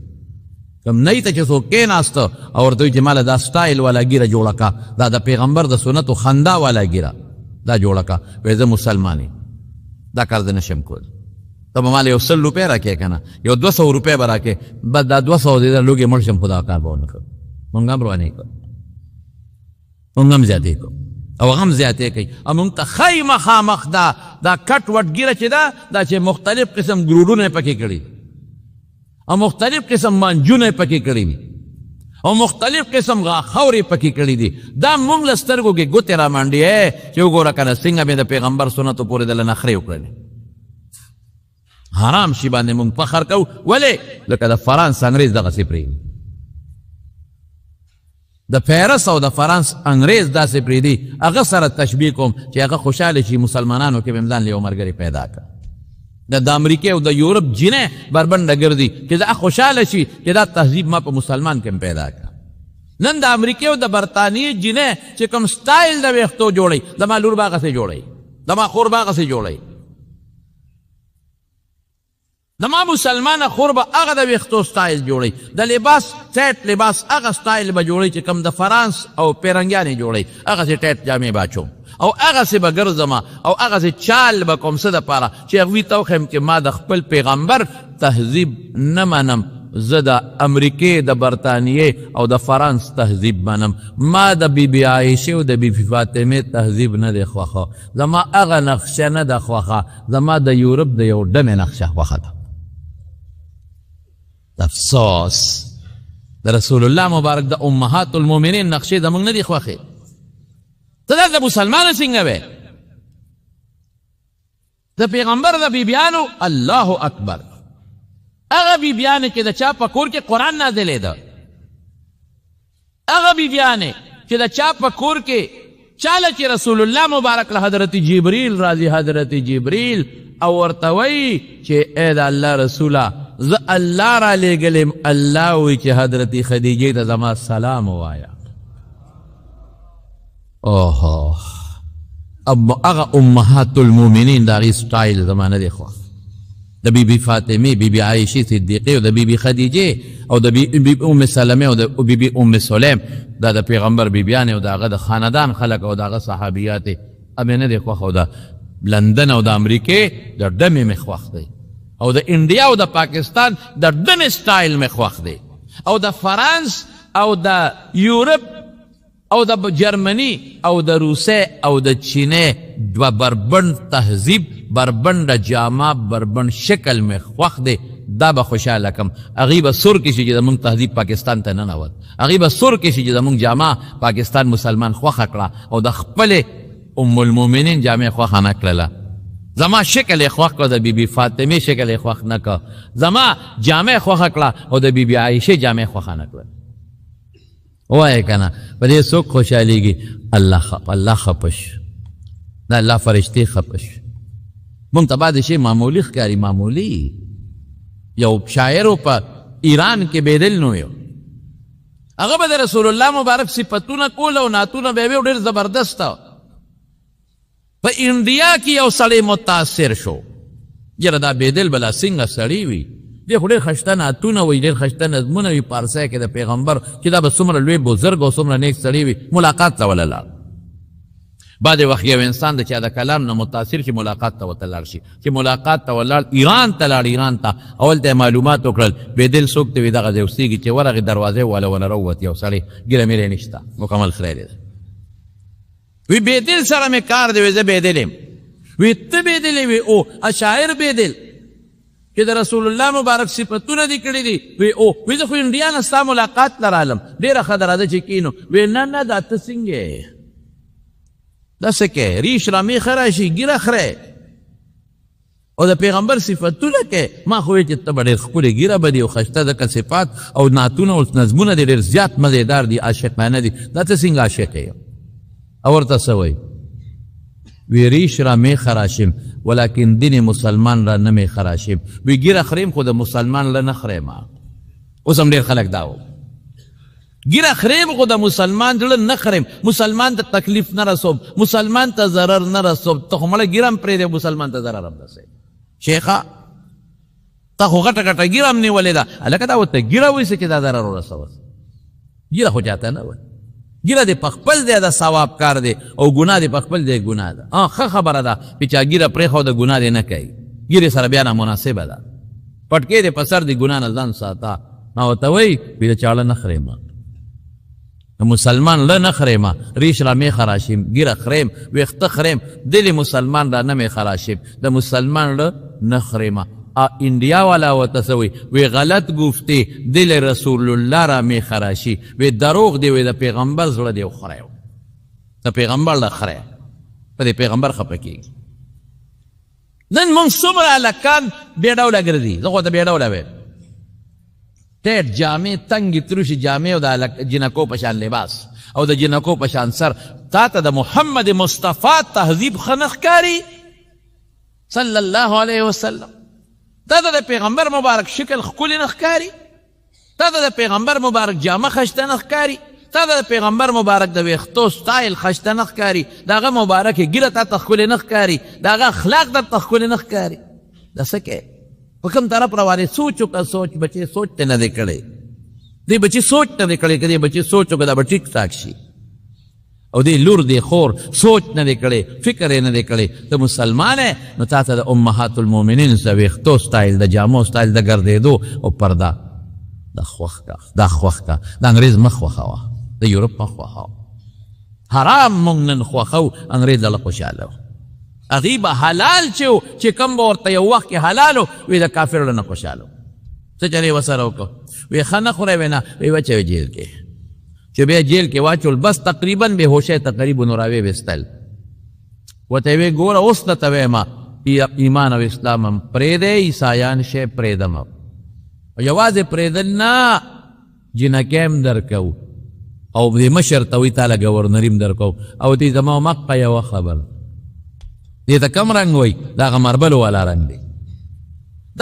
کم نی ته چې څوک کېناسته او ورته وایي چې ماله دا سټایل والا ګیره جوړه کا دا د پیغمبر د سنتو خندا والا ګیره دا جوړه کا وایي زه مسلمان یم دا کار زه نشم کولی ته به مال یو 100 روپۍ راکې که نه یو 200 روپۍ به راکې بس دا 200 دې د لوږې مړ شم خو دا کار به ونه کړو مونږ هم روانې کړو مونږ هم زیاتې کړو او هغه هم زیاتې کوي او مونږ ته ښایي مخامخ دا کټ وټ ګیره چې ده دا چې مختلف قسم ګروډونه یې پکې کړي او مختلف قسم مانجونه یې پکې کړي دي او مختلف قسم غاخورې پکې کړي دي دا مونږ له سترګو کې ګوتې را منډي چې وګوره که نه څنګه مې د پیغمبر سنتو پورې دله نخرې وکړلې حرام شي باندې مونږ فخر کوو ولې لکه د فرانس انګریز دغسې پرېږدي د پیرس او د فرانس انګریز داسې پرېږدي هغه سره تشبیه کوم چې هغه خوشحاله شي مسلمانانو کې به ځان له یو ملګري پیدا کړه د امریکې او د یورپ جینۍ بربنډه ګرځي چې دا خوشحاله شي چې دا تهذیب ما په مسلمان کې پیدا کړه نن د امریکې او د برطانیې جینۍ چې کوم سټایل د ویښتو جوړوي زما لور به هغسې جوړوي زما خور به هغسې جوړوي زما مسلمانه خور به هغه د ویښتو سټایل جوړوي د لباس ټیټ لباس هغه سټایل به جوړوي چې کوم د فرانس او پیرنګیانې جوړوي هغسې ټیټ جامې به اچوم او هغسې به ګرځم او هغسې چال به کوم څه دپاره چې هغوی ته وښیم چې ما د خپل پیغمبر تهذیب نه منم زه د امریکې د برطانیې او د فرانس تهذیب منم ما د بیبي عایشې او د بیبي فاطمې تهذیب نه دی خوښه زما هغه نقشه نه ده خوښه زما د یورپ د یو ډمې نقشه خوښه ده افسوس د رسول الله مبارک د امهات المؤمنین نقشې زموږ نه دي خوښې ته دا د مسلمانه څنګه وې د پیغمبر د بیبیانو الله اکبر هغه بیبیانې چې د چا په کور کې قرآن نازلېده هغه بیبیانې چې د چا په کور کې چاله چې رسول الله مبارک له حضرت جبریل راځي حضرت جبریل او ورته وایي چې ای د الله رسوله زه الله را لېږلم الله وایي چې حضرت خدیجې ته زما سلام ووایه اوه هغه امهات المؤمنین د هغې سټایل زما نه دی خوښ د بیبي فاطمې بیبي عایشې صدیقې او د بیبي خدیجې او د بیبي ام سلمې او د بیبي ام سلیم دا د پیغمبر بیبیانې او د هغه د خاندان خلک او د هغه صحابیات مې نه دی خوښ او د لندن او د امریکې د ډمې مې خوښ دی او د انډیا او د پاکستان د ډمې سټایل مې خوښ دی او د فرانس او د یورپ او د جرمني او د روسیې او د چینې دوه بربند تهذیب بربنده جامه بربند شکل مې خوښ دی دا به خوشحاله کم هغې به سور کې شي چې زمونږ تهذیب پاکستان ته ننوت هغې به سور کې شي چې زمونږ جامه پاکستان مسلمان خوښه کړه او د خپلې ام المؤمنین جامې خوښه نه کړله زما شکل یې خوښ کړه د بیبي فاطمې شکل یې خوښ نه کړه زما جامې خوښه کړه او د بیبي عایشې جامې خوښه نه کړه وایه که نه په دې څوک خوشحالېږي الله خفش د الله فرشتې خفش مونږ ته بعد شی معمولي ښکاري معمولي یو شاعرو په ایران کې بیدل نو یو هغه به د رسول الله مبارک صفتونه کول او نعتونه به یې ډېر زبردست په انډیا کې یو سړی متاثر شو یاره دا بیدل بلا څنګه سړی وي دی خو ډېر ښایسته نعتونه وي ډېر ښایسته نظمونه وي پارسی کې د پیغمبر چې دا به څومره لوی بزرګ او څومره نیک سړی وي ملاقات ته وله لاړ بعد وخت یو انسان د چا د کلام نه متاثر چې ملاقات ته ورته لاړ شي چې ملاقات ته ولاړ ایران ته لاړ ایران ته اول ته معلومات وکړل بیدل څوک ته وي دغه ځای اوسېږي چې ورغې دروازې والا ونه راووت یو سړی ګیره میرې نشته مکمل خیر دی وی بیدل سره مې کار دی وی زه بیدل یم وی ته بیدل وی او شاعر بیدل چې د رسول الله مبارک صفتونه دي کړي دي وی او وی زه خو انډیا نه ستا ملاقات ته رالم ډېره ښه ده راځه چې کینو وی نه دا ته څنګه دا څه کې ریش رامې ښه راشي ګیره خره او د پیغمبر صفتونه کې ما خو وی چې ته به ډېر ښکلې ګیره به دي او ښایسته ځکه صفات او نعتونه او نظمونه دي ډېر زیات مزېدار دي عاشقانه دي دا ته څنګه عاشق یې او ورته څه وایي وی ریش را می خراشم ولیکن دین مسلمان را نمی خراشم وی ګیره خریم خو د مسلمان له نه خریم اوس هم ډېر خلک دا و ګیره خریم خو د مسلمان زړه نه خریم مسلمان ته تکلیف نه رسوم مسلمان ته ضرر نه رسوم ته خو مړه ګیره هم پرېږدې مسلمان ته ضرر هم رسوي شیخه تا خو غټه غټه ګیره هم نیولې ده هلکه دا ورته ګیره وایسې چې دا ضرر ورسوس ګیره خو چاته نه وایي ګیره دې په خپل دی د ثواب کار دی او ګناه دې په خپل دی ګناه ده ښه خبره ده چې چا ګیره پرېښوده ګناه دې نه کوي ګیرې سره بیا نامناسبه ده پټکې دې په سر دې ګناه نه ځان ساته ما ورته وایي وی د چاړه نه خریم د مسلمان له نه خریم ریش را می خراشیم ګیره خریم ویښته خریم دل مسلمان را نه می خراشیم د مسلمان له نه خریم انڈیا والا وتسوی وی غلط گفتی دل رسول اللہ را می خراشی وی دروغ دی وی دا پیغمبر زړه دی خریو دا پیغمبر لا خری په پیغمبر خپکی نن مونږ څومره لکان بیډاوله ګرځي زه خو ته بیډاوله وې ټیټ جامې تنګې تروشي جامې او د جنکو په شان لباس او د جنکو په شان سر تا ته د محمد مصطفی تهذیب ښه نه ښکاري صلی الله علیه وسلم تا ته د پیغمبر مبارک شکل ښکلي نه ښکاري تا ته د پیغمبر مبارک جامه ښایسته نه ښکاري تا ته د پیغمبر مبارک د ویښتو سټایل ښایسته نه ښکاري د هغه مبارکې ګیره تا ته ښکلې نه ښکاري د هغه اخلاق درته ښکلې نه ښکاري دا څه کوې په کوم طرف روانې سوچ وکړه سوچ بچې سوچ ته نه دی کړی دی بچې سوچ نه دی کړی که دی بچې سوچ وکړه دا به ټیک ټاک شي او دی لور دی خور سوچ نه دی کړی فکر یې نه دی کړی ته مسلمان یې نو تا ته د امهات المؤمنین د ویښتو سټایل د جامو سټایل د ګرځېدو او پرده دا خوښ کا دا خوښ کا د انګریز مه خوښوه د یورپ مه خوښوه حرام مونږ نن خوښو انګریز له خوشحاله و هغې به حلال چې و چې کوم به ورته یو وخت کې حلال و وی د کافر له نه خوشحاله و څه چلې ورسره وکړو وی ښه نه خورئ وی نه وی واچوئ جیل کې چې بیا جیل کې واچول بس تقریبا بې هوشی تقریبا نو راویې ویستل ورته وی ګوره اوس درته وایم ایمان او اسلام هم پرېږدی عیسایان شی پرېږدم یوازې پرېږدل نه جنکۍ هم درکوو او دې مشر ته وی تاله ګورنري هم درکوو او دې زما مقه یوه خبر دې ته کم رنګ وی د هغه مربلو والا رنګ دی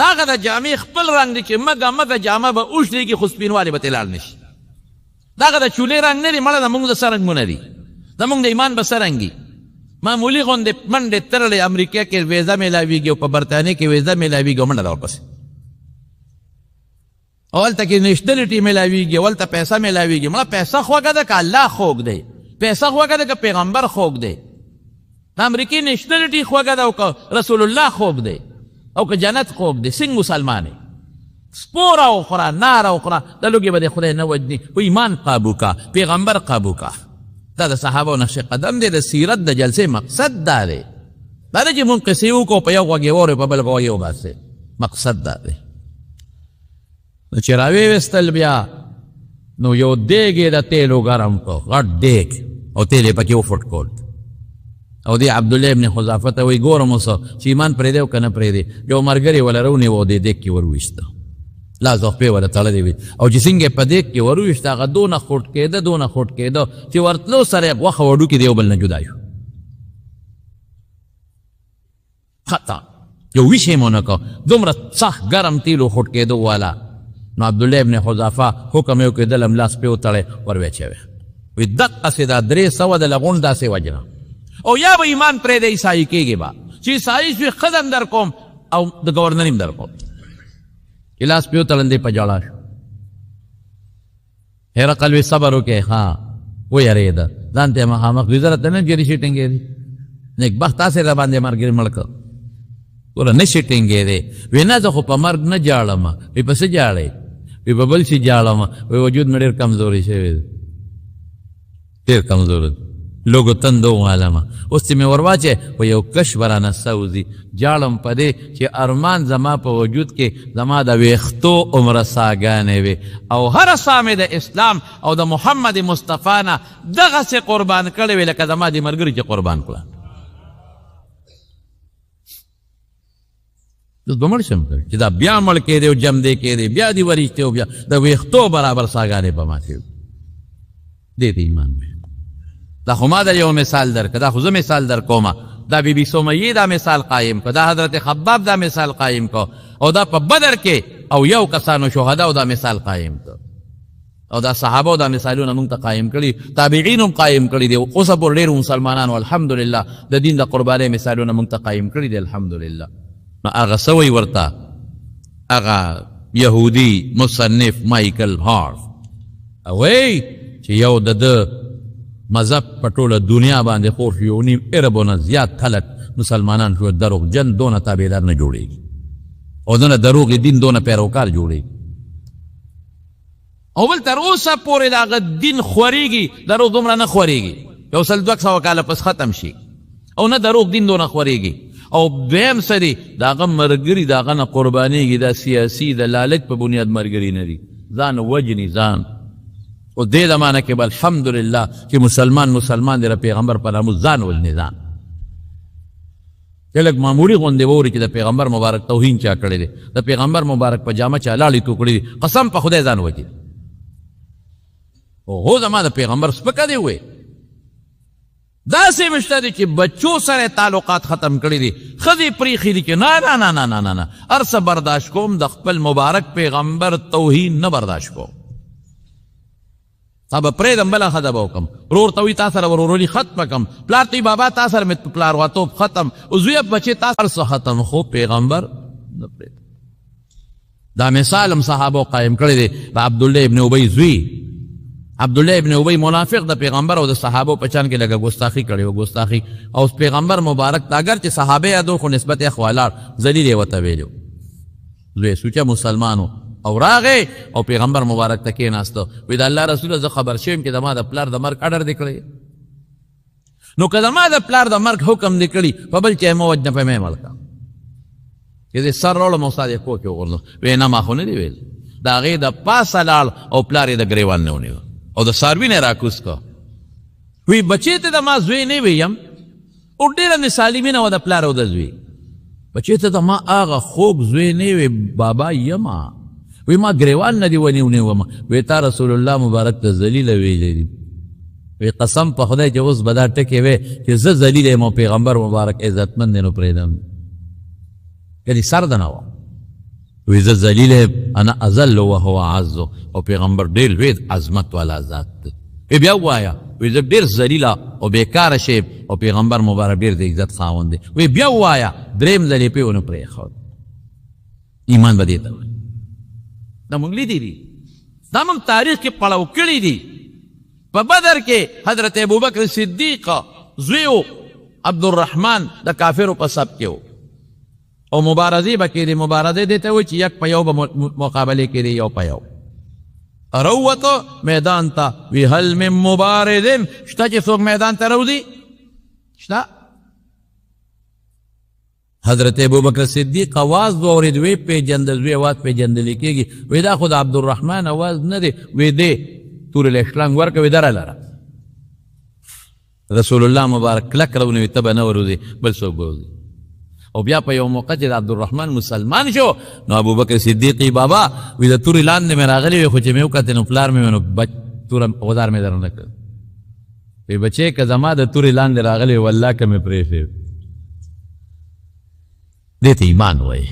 د هغه د جامې خپل رنګ دی چې مګه مګه جامه به اوښلېږي خو سپینوالی به ترې لاړ نه شي د هغه د چولې رنګ نه دی مړه زمونږ د څه رنګونه دي زمونږ د ایمان به څه رنګي معمولي غوندې منډې ترلې امریکا کې ویزه میلاویږي او په برطانیې کې ویزه میلاویږي او منډه ده ورپسې او هلته کې نیشنلټي میلاویږي او هلته پیسه میلاویږي مړه پیسه خوږه ده که الله خوږ دی پیسه خوږه ده که پیغمبر خوږ دی د امریکې نیشنلټي خوږه ده او که رسول الله خوږ دی او که جنت خوږ دی څنګه مسلمان یې سپوره وخوره ناره وخوره د لوږې به د خدای نه وجني و ایمان قابو کا پیغمبر قابو کا دا د صحابو نقش قدم دی د سیرت د جلسې مقصد دا دی دا نه چې مونږ قصې وکړو په یو غوږ یې واورئ په بل غوږ یې وباسئ مقصد دا دی نو چې راویوستل بیا نو یو دیګ یې د تیلو ګرم کو غټ دیګ او تیل یې پکې وفټ کول او دی عبدالله ابن حذافه ته وایي ګورم اوس چې ایمان پرېږدی او که نه پرېږدی یو ملګري وله رونیو او دې دیګ کې ورویسته لاس او خپې وله تړلې وي او چې څنګه یې په دیګ کې ورویسته هغه دونه خوټ کېده چې ورتلو سره یې غوښه وډوکې د یو بل نه جدا شو خطا یو ویش یې مو نه کو دومره سخت ګرم تیلو خوټ کېدو والا نو عبدالله ابن حذافه حکم یې وکړ دله ملاس پې وتړی ور ویچوی وی دقسې دا 300 د لغونډ داسې وجنه او یا به ایمان پرېږدی عیسایي کېږي به چې عیسایي شوي ښځه هم در کوم او د ګورنر هم در کوم چې لاس پې وتړل دی په ژړا شو هرقل وی صبر وکړئ ښه ویرېده ځان ته یې مخامخ وي زه راته نه ګیري شي ټینګېدي نیکبخت تاسې را باندې ملګري مړ کړ ګوره نه شي ټینګېدی وی نه زه خو په مرګ نه جاړم وی په څه جاړئ وی په بل شي جاړم وی وجود مې ډېر کمزوري شوی دی ډېر کمزور دی لوګو تندو عالمه اوس چې مې ور واچې په یو کش به رانه سوځي جاړم په دې چې ارمان زما په وجود کې زما د ویښتو عمره ساګانې وي او هره ساه مې د اسلام او د محمد مصطفی نه دغسې قربان کړې وي لکه زما دې ملګري چې قربان کړه اوس به مړ شم چې دا بیا مړ کېدی او جم دی کېدی بیا دې ورشتې او بیا د ویښتو برابر ساګانې به ماتې وي دې ته ایمان مې دا خو ما در یو مثال در که دا خو زه مثال در کومه دا بی بی سمیه دا مثال قایم که دا حضرت خباب دا مثال قایم که او دا په بدر کې او یو کسانو شهدا دا مثال قایم که او دا صحابه دا مثالونه مونږ ته قایم کړي تابعین هم قایم کړي دي اوسه پورې ډېرو مسلمانانو الحمدلله د دین د قربانۍ مثالونه مونږ ته قایم کړي دي الحمدلله نو هغه څه وایي ورته هغه یهودي مصنف مایکل هارف وایي چې یو د ده مذهب په ټوله دنیا باندې خور شو یو نیم اربونه زیات خلک مسلمانان شو دروغجن دونه تابعدار نه جوړېږي او دونه دروغ دین دونه پیروکار جوړېږي او بل تر اوسه پورې د هغه دین خورېږي دروغ دومره نه خورېږي یو سل 200 کاله پس ختم شي او نه دروغ دین دونه خورېږي او دویم څه دی د هغه ملګري د هغه نه قربانېږي دا سیاسي د لالچ په بنیاد ملګري نه دي ځان وجني ځان او دې زمانه کې به الحمدلله چې مسلمان دی د پیغمبر په ناموس ځان وژني ځان چې لږ معمولي غوندې واوري چې د پیغمبر مبارک توهین چا کړی دی د پیغمبر مبارک په جامه چا لاړې تو کړي دي قسم په خدای ځان وژني او هو زما د پیغمبر سپکه دی وی داسې مشته دی چې بچو سره تعلقات ختم کړي دي ښځې پریښي دي چې نه نه نه نه نه هر څه برداشت کوم د خپل مبارک پیغمبر توهین نه برداشت کوم تا به پرېږدم بله ښځه به وکړم ورور ته وي تا سره ورورولي ختمه کړم پلار ته وي بابا تا سره مې پلارواطوب ختم زویه بچې تا هر څه ختم خو پیغمبر نه پرېږدم دا مثال هم صحابو قایم کړی دی د عبدالله ابن ابی زوی عبدالله ابن ابی منافق د پیغمبر او د صحابو په چان کې لږه ګستاخي کړې وه ګستاخي او پیغمبر مبارک ته اگر چې صحابه یادو خو نسبت یې خوالاړ ذلیل یې ورته ویلو زوی سوچه مسلمانو او راغې او پیغمبر مبارک ته کېناسته وی د الله رسوله زه خبر شویم چې زما د پلار د مرګ اډر دی کړی نو که زما د پلار د مرګ حکم دی کړي په بل چا یې مه وجنه په مې مړ کړه چې دې سر راوړم او ستا دې کور کې وغورځم وی نه ما خو نه دي ویل د هغې د پاسه لاړ او پلار یې د ګریوان نه ونیو او د څاروي نه یې راکوز کړه وی بچې ته د ما زوی نه ویم او ډېره مثالي مینه وه د پلار او د زوی بچې ته د ما هغه خوږ زوی نه وی بابا یما وی ما گریوان ندی ونیوم وی تا رسول الله مبارک ته ذلیله ویلې دي وی قسم په خدای چې اوس به دا ټکې وی چې زه ذلیل یم او پیغمبر مبارک عزتمند دی نو پرېږدم یعنې سر د نه وه وی زه ذلیل یم انا اذل وهو اعز او پیغمبر ډېر لوی عظمت والا ذات دی وی بیا ووایه وی زه ډېر ذلیله او بیکاره شی او پیغمبر مبارک ډېر د عزت خاوند دی وی بیا ووایه درېیم ځل یې پې ونه پرېښود ایمان به دې ته وایي دا مونږ لیدي دي دا مونږ تاریخ کې پړاو کړي دي په بدر کې حضرت ابوبکر صدیق زوی و عبدالرحمن د کافرو په سب کې و او مبارزې به کېدې مبارزې دې ته وایي چې یک په یو به مقابلې کېدې یو په یو روتو میدان ته وی هل من مبارزن شته چې څوک میدان ته راوځي شته حضرت ابوبکر صدیق آواز واورېد وی پیژندل وی آواز پیژندل کېږي وی دا خو د عبدالرحمن آواز نه دی وی دی تورې شلنګ ورکوي دره لره رسول الله مبارک کلک راونوي ته به نه وروځي بل څوک به وځي او بیا په یو موقع چې د عبدالرحمن مسلمان شو نو ابوبکر صدیقی بابا وی د تورې لاندې مې راغلی وی خو چې مې وکتې نو پلار مې نو توره غدار مې درنه کړ وی بچې که زما د تورې لاندې راغلی والله که مې پرېښې دې ته ایمان وایي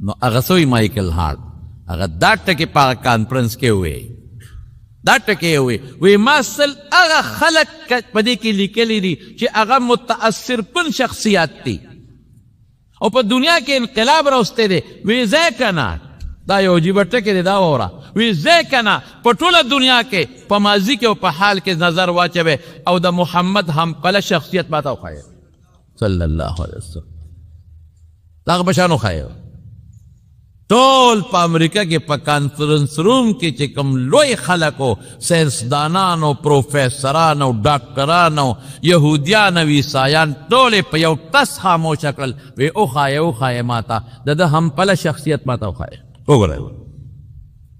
نو هغه څه وایي مایکل هارټ هغه دا ټکې په هغه کانفرنس کې ووایي دا ټکې وي وی ما سل هغه خلک په دې کې لیکلي دي چې هغه متاثر کن شخصیات دي او په دنیا کې انقلاب راوستی دی وی ځای که نه دا یو عجیبه ټکې دی دا واوره وی ځای که نه په ټوله دنیا کې په ماضي کې او په حال کې نظر واچوئ او د محمد همقله شخصیت ماته وښایه صلی الله علیه وسلم د هغه په شان وښایه ټول په امریکا کې په کانفرنس روم کې چې کوم لوی خلکو ساینسدانانو پروفیسرانو ډاکټرانو یهودیان او عیسایان ټول په یو کس خاموشه کړل وی وښایه ماته د ده همپله شخصیت ماته وښایه وګورئ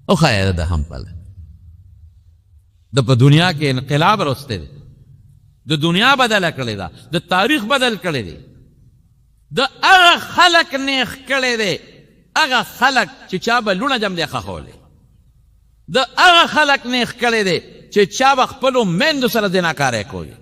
وښایه د ده همپله د په دنیا کې انقلاب راوستی دی د دنیا بدله کړې ده د تاریخ بدل کړی دی د هغه خلک نیغ کړی دی هغه خلق چې چا به لونه جم دی خښولی د هغه خلق نیغ کړی دی چې چا به خپلو میندو سره زناکاری کوي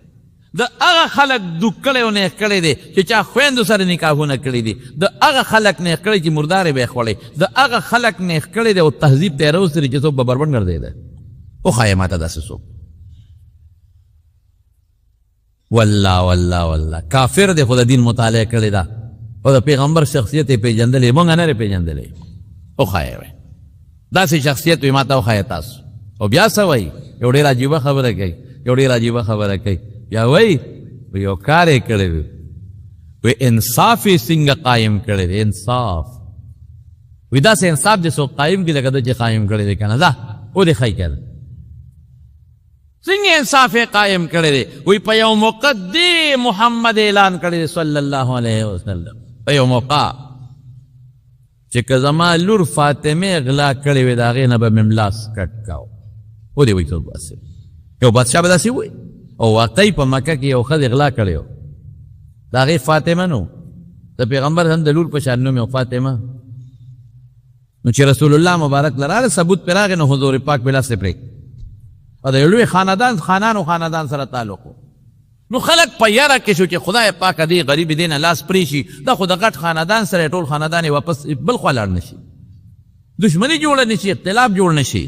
د هغه خلق دوک کړی او نیغ کړی دی چې چا خویندو سره نکاحونه کړي دي د هغه خلق نیغ کړی چې مردارې به یې خوړی د هغه خلق نیغ کړی دی او تهذیب ته یې راوستلی چې څوک به بربنډ ګرځېده وښایه ماته داسې څوک والله کافر دی خو د دین مطالعه کړې ده او د پیغمبر شخصیت یې پیژندلی مونږ نه دی پیژندلی وښایه وی داسې شخصیت وي ما ته وښایه تاسو او بیا څه وایي یو ډېر عجیبه خبره کوي بیا وایي یو کار یې کړی وي وی انصاف یې څنګه قایم کړی دی انصاف وی داسې انصاف دې څوک قایم کړي لکه ده چې قایم کړی دی که نه ځه ودې ښایي که څنګه انصاف یې قایم کړی دی وی په یو موقع دی محمد اعلان کړی دی صلی الله علیه وسلم په یو موقع چې که زما لور فاطمې غلا کړې وې د هغې نه به مې ملاس کټ کاو ودې وایي څوک داسې یو بادشاه به داسې ووایي او واقعي په مکه کې یو ښځې غلا کړی و د هغې فاطمه نو د پیغمبر هم د لور په شان نوم یې فاطمه نو چې رسول الله مبارک لراله ثبوت پرې راغی نو حضور پاک بې لاس پرې او د یو لوی خاندان سره تعلق و نو خلق په یاره کې شو چې خدای پاک دې غریب دې نه لاس پرې شي دا خو د غټ خاندان سره ټول خاندان یې واپس بل خوا لاړ نه شي دشمني جوړه نه شي اختلاف جوړ نه شي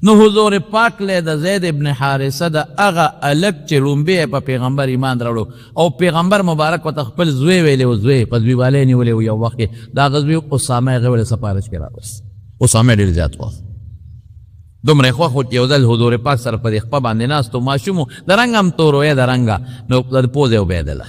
نو حضور پاک له د زید ابن حارثه د هغه الګ چې لومبی په پیغمبر ایمان راوړو او پیغمبر مبارک ورته خپل زوی ویلی و زوی په زوی والی نیولی و یو وخت دا هغه زوی اسامه هغې ولې سپارش کې راوست اسامه ډېر زیات وخت دومره خوښ و چې یو ځل حضور پاک سره په دې خپه باندې ناست و ماشوم و د رنګ هم تور و یا د رنګه نو د پوزه یې وبهېدله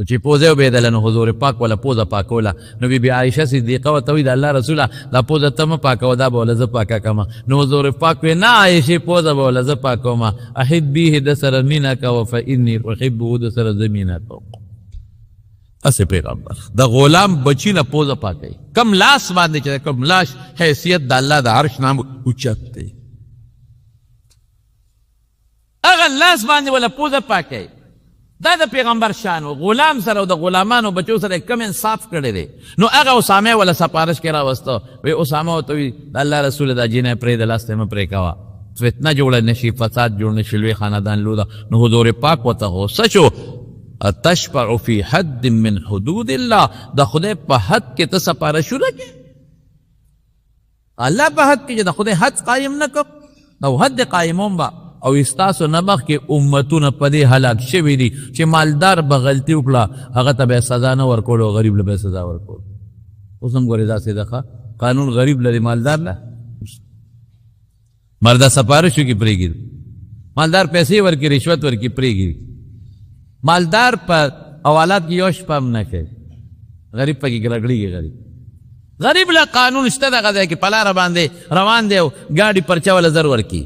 چې پوزه یې وبهېدله نو حضور پاک وله پوزه پاکوله نو بی بی عایشه صدیقه ورته وایي د الله رسوله دا پوزه ته مه پاکوه دا به وله زه پاکه کړمه نو حضور پاک وایي نه عایشې پوزه به وله زه پاکومه احبیه د سره مینه کوه فاني احبه د سره زه مینه کوم اسې پیغمبر د غلام بچی نه پوزه پاکوي کم لاس باندې چې کم لاش حیثیت د الله د عرش نام اوچت دی هغه لاس باندې ولا پوزه پاکوي دا د پیغمبر شان و غلام سره او د غلامانو بچو سره کم انصاف کړی دی نو هغه اسامه ولا سپارش کې راوسته وی اسامه ورته وایي د الله رسول دا جینۍ پرېږده لاس ته مه پرې کوه فتنه جوړه نه شي فساد جوړ نه شي لوی خاندان لوده نو حضور پاک ورته غصه شو تشفع فی حد من حدود الله د خدای په حد کې ته سپارشونه کوې الله په حد کې چې د خدای حد قایم نه کړ او حد قایموم به او ستاسو نه مخکې امتونه په دې هلاک شوي دي چې مالدار به غلطي وکړه هغه ته به سزا نه ورکول او غریب له به سزا ورکول اوس هم ګورې داسې ده قانون غریب لري مالدار نه مرده سپارشو کې پرېږدي مالدار پیسې ورکړي رشوت ورکړي پرېږدي مالدار په حوالات کې یو شپه هم نه کوي، غریب پکې رګړېږي. غریب له قانون شته دغه ځای کې په لاره باندې روان دی او ګاډي پرچه وله زر ورکي،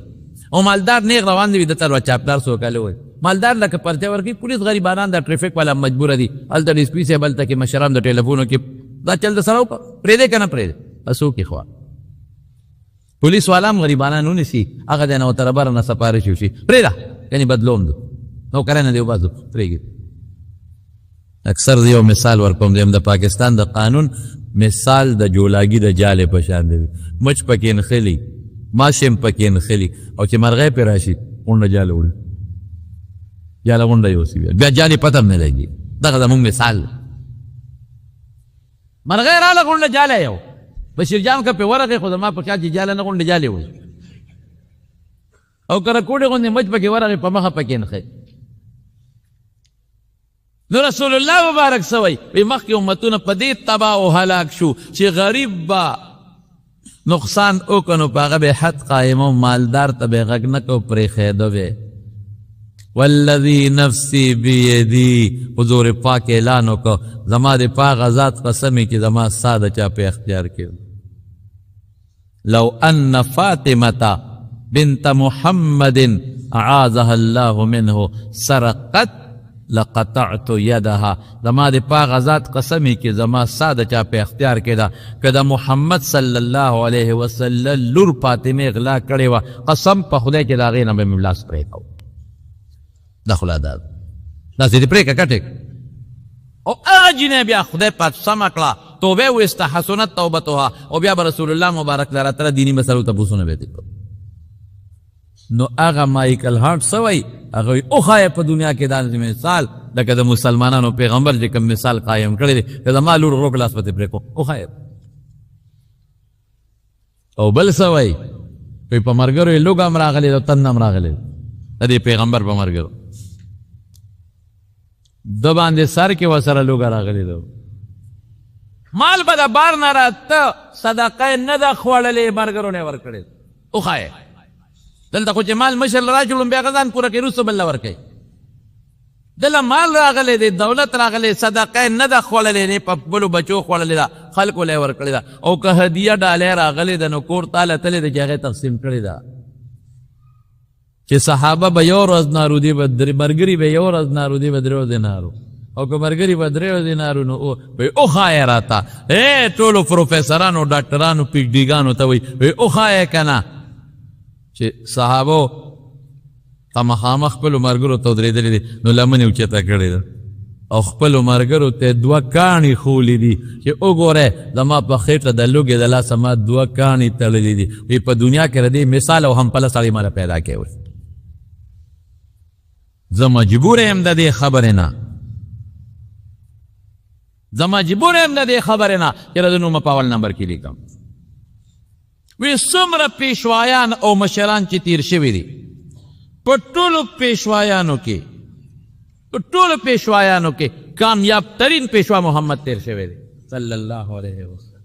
او مالدار نیغ روان دی د تر چاپدار سوکاله وي. مالدار لکه پرچه ورکي، پولیس غریبانان د ټریفک والا مجبوره دي هلته ډي اس پي صاحب هلته کې مشران د ټلیفونو کې دا چل د سره وکړه پرېږدی که نه پرېږدی اسو کې خوا پولیس والا هم غریبانان ونیسي هغه دی نه ورته ربره نه سپارش وشي پرېږده یعنې بدلوم دو نوکرانه دی وباسو پرېږدي. اکثر زه یو مثال ورکوم دیم د پاکستان د قانون مثال د جولاګي د جالې په شان دی، مچ پکې نښلي، ماشم پکې نښلي، او چې مرغۍ پرې راشي غونډه جاله وړي، جاله غونډه یوسي بیا جالې پته هم نه لګي. دغه زمونږ مثال دی. مرغۍ راله غونډه جاله یو بشیر جان که پې ورغې خو زما په خیال چې جاله نه غونډه جالې وړي، او که رکوډې غوندې مچ پکې ورغې په مخه پکې نښلي. نو رسول الله مبارک سوی وی مخکې امتونه په دې تباه او هلاک شو چې غریب با نقصان وکنو په هغه به حد قایمو، مالدار ته به غږ نه کو پرېښېده به. والذي نفسي بيدي حضور پاک اعلان وکړو زما د پاک ذات قسم چې زما ستا د چا په اختیار کې. لو ان فاطمة بنت محمد اعاذها الله منه سرقت لقطعت يدها. زما د پاک ذات قسمی چې زما ستا د چا په اختیار کې ده که د محمد صلی الله علیه وسلم لور فاطمه غلا کړې وه قسم په خدای چې د هغې نه به مې لاس پرې کو. دا خو لا ده داسې دې پرېږه کټې او هغه جینۍ بیا خدای پاک سمه کړه توبه ویسته حسنت توبتها او بیا به رسول الله مبارک له راتله دیني مسلو تپوسونه به یې نو هغه مایکل هارټ سوی هغه وایي وښایه په دنیا کې دا مثال لکه د مسلمانانو پیغمبر چې کوم مثال قایم کړی دی که زما لور روک لاس پتې پرېږدو وښایه. او بل سوی وایي په ملګرو یې لوږه هم راغلی ده تنده هم راغلی ده د دې پیغمبر په ملګرو د باندې سر کې ورسره لوږه راغلی ده مال به د بار نه راته صدقه نه ده خوړلې ملګرو نه یې ورکړې وښایه. دلته خو چې مال مشر له راچړم بیا غزان پوره کوي وروسته بل له ورکوي. دله مال راغلی دی دولت راغلی صدقه نه ده خوړلې نه په بلو بچو خوړلې ده خلکو له یې ورکړې ده او که هدیه ډالۍ راغلی ده نو کور تاله تلې ده چې هغې تقسیم کړې ده چې صحابه به یو ورځ نارو دي به ملګري به یو ورځ نارو دي به درې ورځې نارو او که ملګري به درې ورځې نارو نو وښایه راته ټولو پروفیسرانو ډاکټرانو پي ایچ ډي ګانو ته وایي وښایه که نه چې صحابو ته مخامخ خپلو ملګرو ته ودرېدلي دي نو لمن یې اوچته کړې ده او خپلو ملګرو ته 2 کاڼي ښولي دي چې وګورئ زما په خېټه د لوږې د لاسه ما 2 کاڼي تړلي دي وی په دنیا کې د دې مثال او همپله سړی ماله پیدا کوي. زه مجبور یم د دې خبرې نه چې د نومه په اول نمبر کې لیکم. وی څومره پیشوایان او مشران چې تیر شوي دي په ټولو پیشوایانو کې کامیاب ترین پیشوا محمد تیر شوی دی صلی الله علیه وسلم.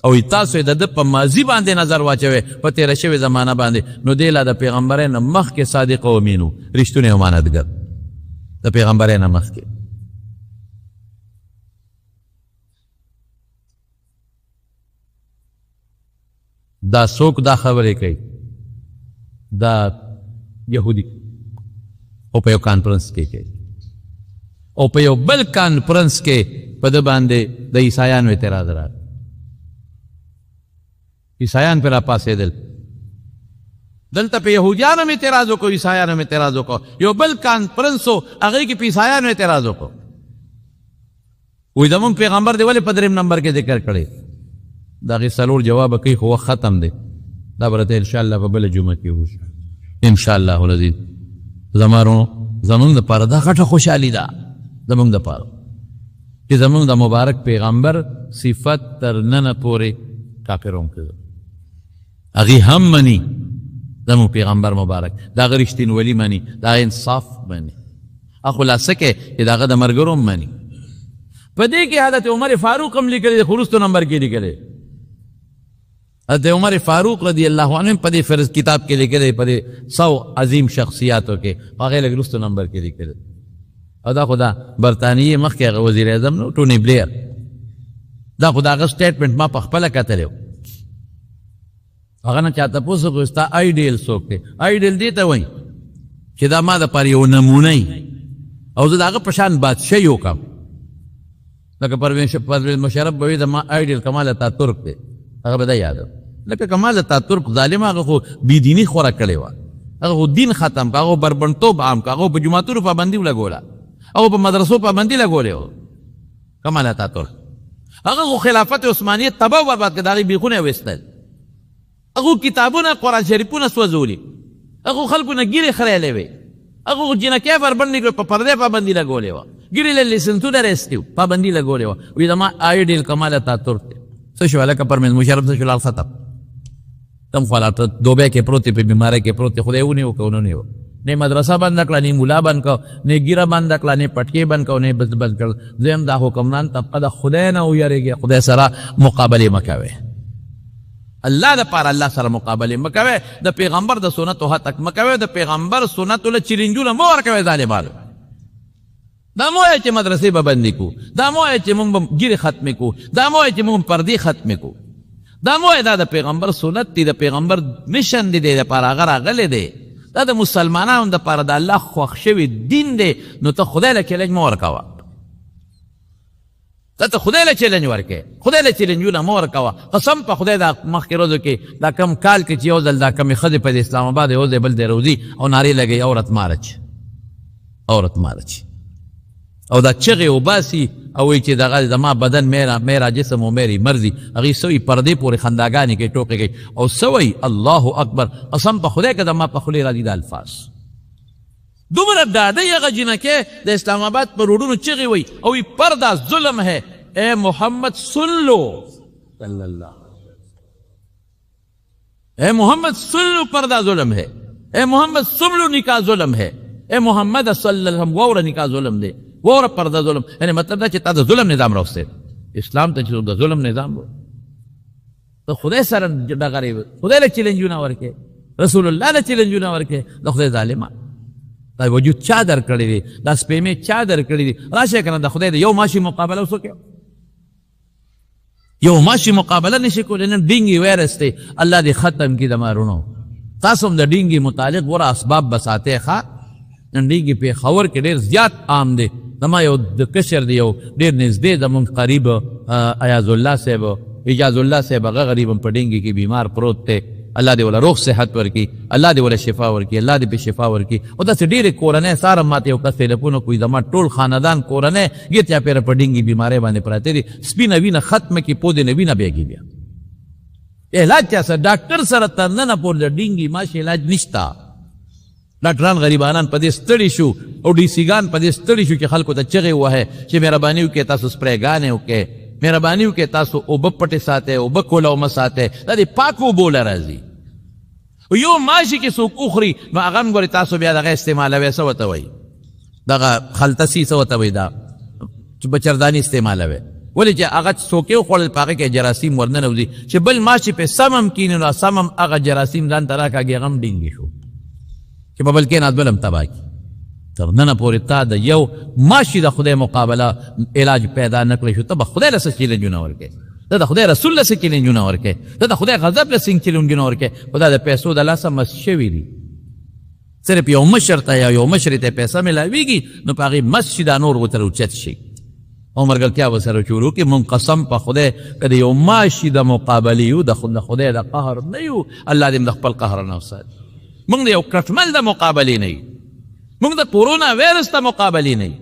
او تاسو د ده په ماضي باندې نظر واچوئ په تیره شوې زمانه باندې نو دی لا د پیغمبرۍ نه مخکې صادق او امین و رښتونی او امانتګر د پیغمبرۍ نه مخکې. دا څوک دا خبرې کوي دا یهودي او په یو کانفرنس کې کوي او په یو بل کانفرنس کې په ده باندې د عیسایانو اعتراض راغی. عیسایان پې راپاڅېدل دلته په یهودیانو هم اعتراض وکړو عیسایانو هم اعتراض وکړو یو بل کانفرنس و هغې کې په عیسایانو اعتراض وکړو. وایي زمونږ پیغمبر دی ولې په 3 نمبر کې ذکر کړی د هغې 4 جوابه کوي خو وخت ختم دی دا به راته انشاءالله په بله جمعه کې وشو انشاءالله العزیز. زمونږ دپاره دا غټه خوشحالي ده زمونږ دپاره چې زمونږ د مبارک پیغمبر صفت تر ننه پورې کافرون کړه هغې هم مني زمونږ پیغمبر مبارک د هغه رښتینولي مني د هغه انصاف مني خلاصه کې چې د هغه د ملګرو هم مني. په دې کې حضرت عمر فاروق هم لیکلی دی خو وروستو نمبر کې لیکلی حضرت عمر فاروق رضی الله عنه په دې فرض کتاب کې لیکلی په دې 100 عظیم شخصیاتو کې هغې لږ وروستو نمبر کې لیکلی او دا خو دا برطانیې مخکې هغه وزیر اعظم نو ټوني بلیر دا خو د هغه سټیټمنټ ما په خپله کتلی و هغه نه چا تپوس وکړو ستا آیډیل څوک دی آیډیل دې ته وایي چې دا ما دپاره یو نمونه او زه د هغه په شان بادشاهي وکړم لکه پرویز مشرف به وي د ما آیډیل کمال اتاتورک دی هغه به دا یاد لکه کمال اتاتورک ظالم هغه خو بېدیني خوره کړې وه هغه خو دین ختم که هغه بربنډتوب عام که هغه په جوماتونو پابندي ولګوله هغه په مدرسو پابندي لګولې و کمال اتاتورک هغه خو خلافت عثمانیه تباه و برباد کړه د هغې بیخونه یې ویستل هغه کتابونه قرآن شریفونه سوځولي هغه خلکو نه ګیرې خریلې وې هغه جنکۍ بربنډې کړې په پردې پابندي لګولې وه ګیرې له لیسنسونه رایستي پابندي لګولې وه وایي زما آیډیل کمال اتاتورک دی څه شو هلکه پرویز مشرف څه شو لاړ ختم تم خو هلته دوبۍ کې پروت په بیمارۍ کې پروت خدای ونیو که ونه نیو نه مدرسه بند کړه نه مولا بند کړه نه ګیره بند کړه نه پټکې بند کړه نه بند کړه دویم دا حکمران طبقه د خدای نه ویریږي خدای سره مقابلې مه کوئ الله دپاره الله سره مقابلې مه کوئ د پیغمبر د سنتو هتک مه کوئ د پیغمبر سنتو له چیلنجونه مه ورکوئ ظالمانو دا مه وایئ چې مدرسې به بندې کړو دا مه وایئ چې موږ به ګیرې ختمې کړو دا مه وایئ چې موږ پردې ختمې کړو دا مه وایئ دا د پیغمبر سنت دی د پیغمبر مشن دی د دپاره هغه راغلی دی دا د مسلمانانو دپاره د الله خوښ شوي دین دی نو ته خدای له چیلنج مه ورکوه ته خدای له چیلنج ورکې خدای له چیلنجونه مه ورکوه قسم په خدای دا مخکې ورځو کې دا کم کال کې چې یو ځل دا کمې ښځې په د اسلام آباد یو ځای بل دی روزي او نارې لګوي عورت مارچ او دا چغې وباسي او وایي چې دغه زما بدن میرا جسم و میری مرضی هغې څه وایي پردې پورې خنداګانې کوي ټوکې کوي او څه وایي الله اکبر قسم په خدای که زما په خولې راځي دا الفاظ دومره ډاډۍ هغه جنکۍ د اسلام آباد په روډونو چغې وایي او وایي پردا ظلم ہے اے محمد سن لو صلی اللہ اے محمد سن لو پردا ظلم ہے اے محمد سن لو نکاح ظلم ہے اے محمد صلی اللہ علیہ وسلم ووره نکاح ظلم دی ووره پرده ظلم یعنی مطلب دا چې تا د ظلم نظام راوستې اسلام ته چې د ظلم نظام ته خدای سره ډغرې خدای له چیلنجونه ورکې رسول الله له چیلنجونه ورکې د خدای ظالمان دا وجود چا در کړی دی دا سپېمې چا در کړی دی راشه که نه د خدای د یو ماشي مقابله وڅوک یو ماشي مقابله نشي کولی نن ډینګي وایرس دی الله دې ختم کړي د مارونو تاسو هم د ډینګي متعلق ور اسباب بساتئ ښه نن ډینګي پېښور کې ډېر زیات عام دی زما یو د کشر دی یو ډېر نږدې زمونږ قریب ایاز الله صاحب اجاز الله صاحب هغه غریب هم په ډینګي کې بیمار پروت دی الله دې ولا روغ صحت ورکي الله دې ولا شفا ورکي الله دې په شفا ورکي او داسې ډېرې کورنۍ ساره ماته یو کس ټلیفون کوي زما ټول خاندان کورنۍ ګیر چاپېره په ډینګي بیمارۍ باندې پراته دي سپینه وینه ختمه کړي پودې نه وینه بیږي بیا علاج چا سره ډاکټر سره تر ننه پورې د ډینګي ماشي علاج نشته ډاکټران غریبانان په دې ستړي شو او ډي سي ګان په دې ستړي شو چې خلکو ته چغې ووهئ چې مهرباني وکړئ تاسو سپرېګانې وکړئ مهرباني وکړئ تاسو اوبه پټې ساتئ اوبه کوله ومه ساتئ دا دې پاکو اوبو له راځي یو ماشي کې څوک وخوري نو هغه هم ګورې تاسو بیا دغه استعمالوئ څه ورته وایي دغه خلطسي څه ورته وایي دا چې بچرداني استعمالوئ ولې چې هغه څوک یې وخوړل په هغې کې جراثیم ورننوځي چې بل ماشي پې سم هم کښېني نو سم هم هغه جراثیم ځان ته راکاږي هغه هم ډینګي شو چې په بل کښېناست بل هم تباه کړي تر ننه پورې تا د یو ماشي د خدای مقابله علاج پیدا نه کړی شو ته به خدای له څه چیلنجونه ورکوې ته د خدای رسول له څه چیلنجونه ورکوې ته د خدای غضب له څه چیلنجونه ورکوې خو دا د پیسو د لاسه مس شوي دي صرف یو مشر ته یا یو مشرې ته پیسه میلاویږي نو په هغې مس شي دا نور ورته اوچت شي او ملګرتیا به سره شروع کړي مونږ قسم په خدای که د یو ماشي د مقابلې یو د خدای د قهر نه یو الله دې د خپل قهر نه وساتي مونږ د یو کټمل د مقابلې نه یو مونږ د کورونا وایرس ته مقابلې نه یو